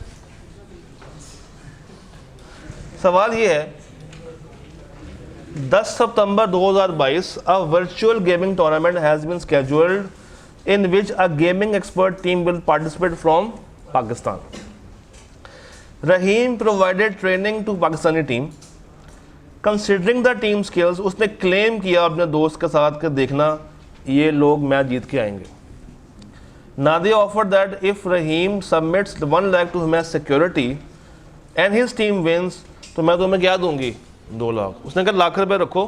सवाल ये है, 10 सितंबर 2022 a virtual gaming tournament has been scheduled in which a gaming expert team will participate from Pakistan. Rahim provided training to Pakistani team. Considering the team skills, उसने क्लेम किया अपने दोस्त के साथ कि देखना ये लोग मैच जीत के आएंगे। Nadia offered that if Rahim submits 1 lakh to him as security and his team wins, तो मैं तुम्हें क्या दूंगी? 2 लाख। उसने कहा लाख रुपए रखो,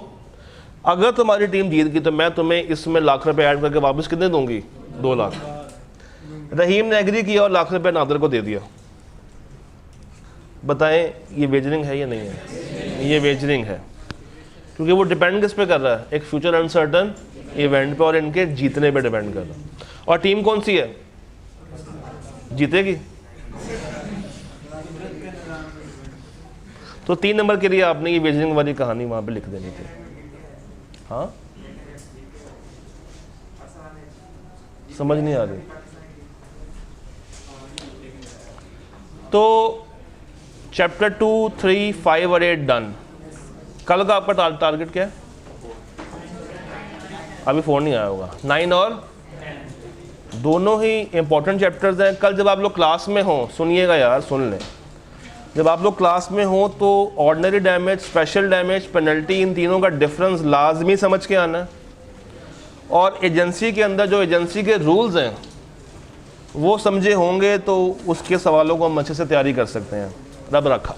अगर तुम्हारी टीम जीत गई तो मैं तुम्हें इसमें लाख रुपए ऐड करके वापस कितने दूंगी? 2 लाख। रहीम ने एग्री किया और लाख रुपए नादिर को दे दिया। बताएं ये वेजरिंग है या नहीं है? ये वेजरिंग है, क्योंकि वो डिपेंड किस पे कर रहा है? एक फ्यूचर अनसर्टन इवेंट पे और इनके जीतने पे डिपेंड कर रहा है। और टीम कौन सी है? जीतेगी। तो 3 नंबर के लिए आपने ये वेजरिंग वाली कहानी वहां पे लिख देनी थी। हाँ, समझ नहीं आ रही? तो चैप्टर 2, 3, 5 और 8 डन। कल का आपका टारगेट क्या है? अभी फ़ोन नहीं आया होगा। 9 और दोनों ही इंपॉर्टेंट चैप्टर्स हैं। कल जब आप लोग क्लास में हो, सुनिएगा यार, सुन लें, जब आप लोग क्लास में हो तो ordinary damage, special damage, penalty, इन तीनों का डिफरेंस लाजमी समझ के आना है। और एजेंसी के अंदर जो एजेंसी के रूल्स हैं वो समझे होंगे तो उसके सवालों को हम अच्छे से तैयारी कर सकते हैं। रब रखा।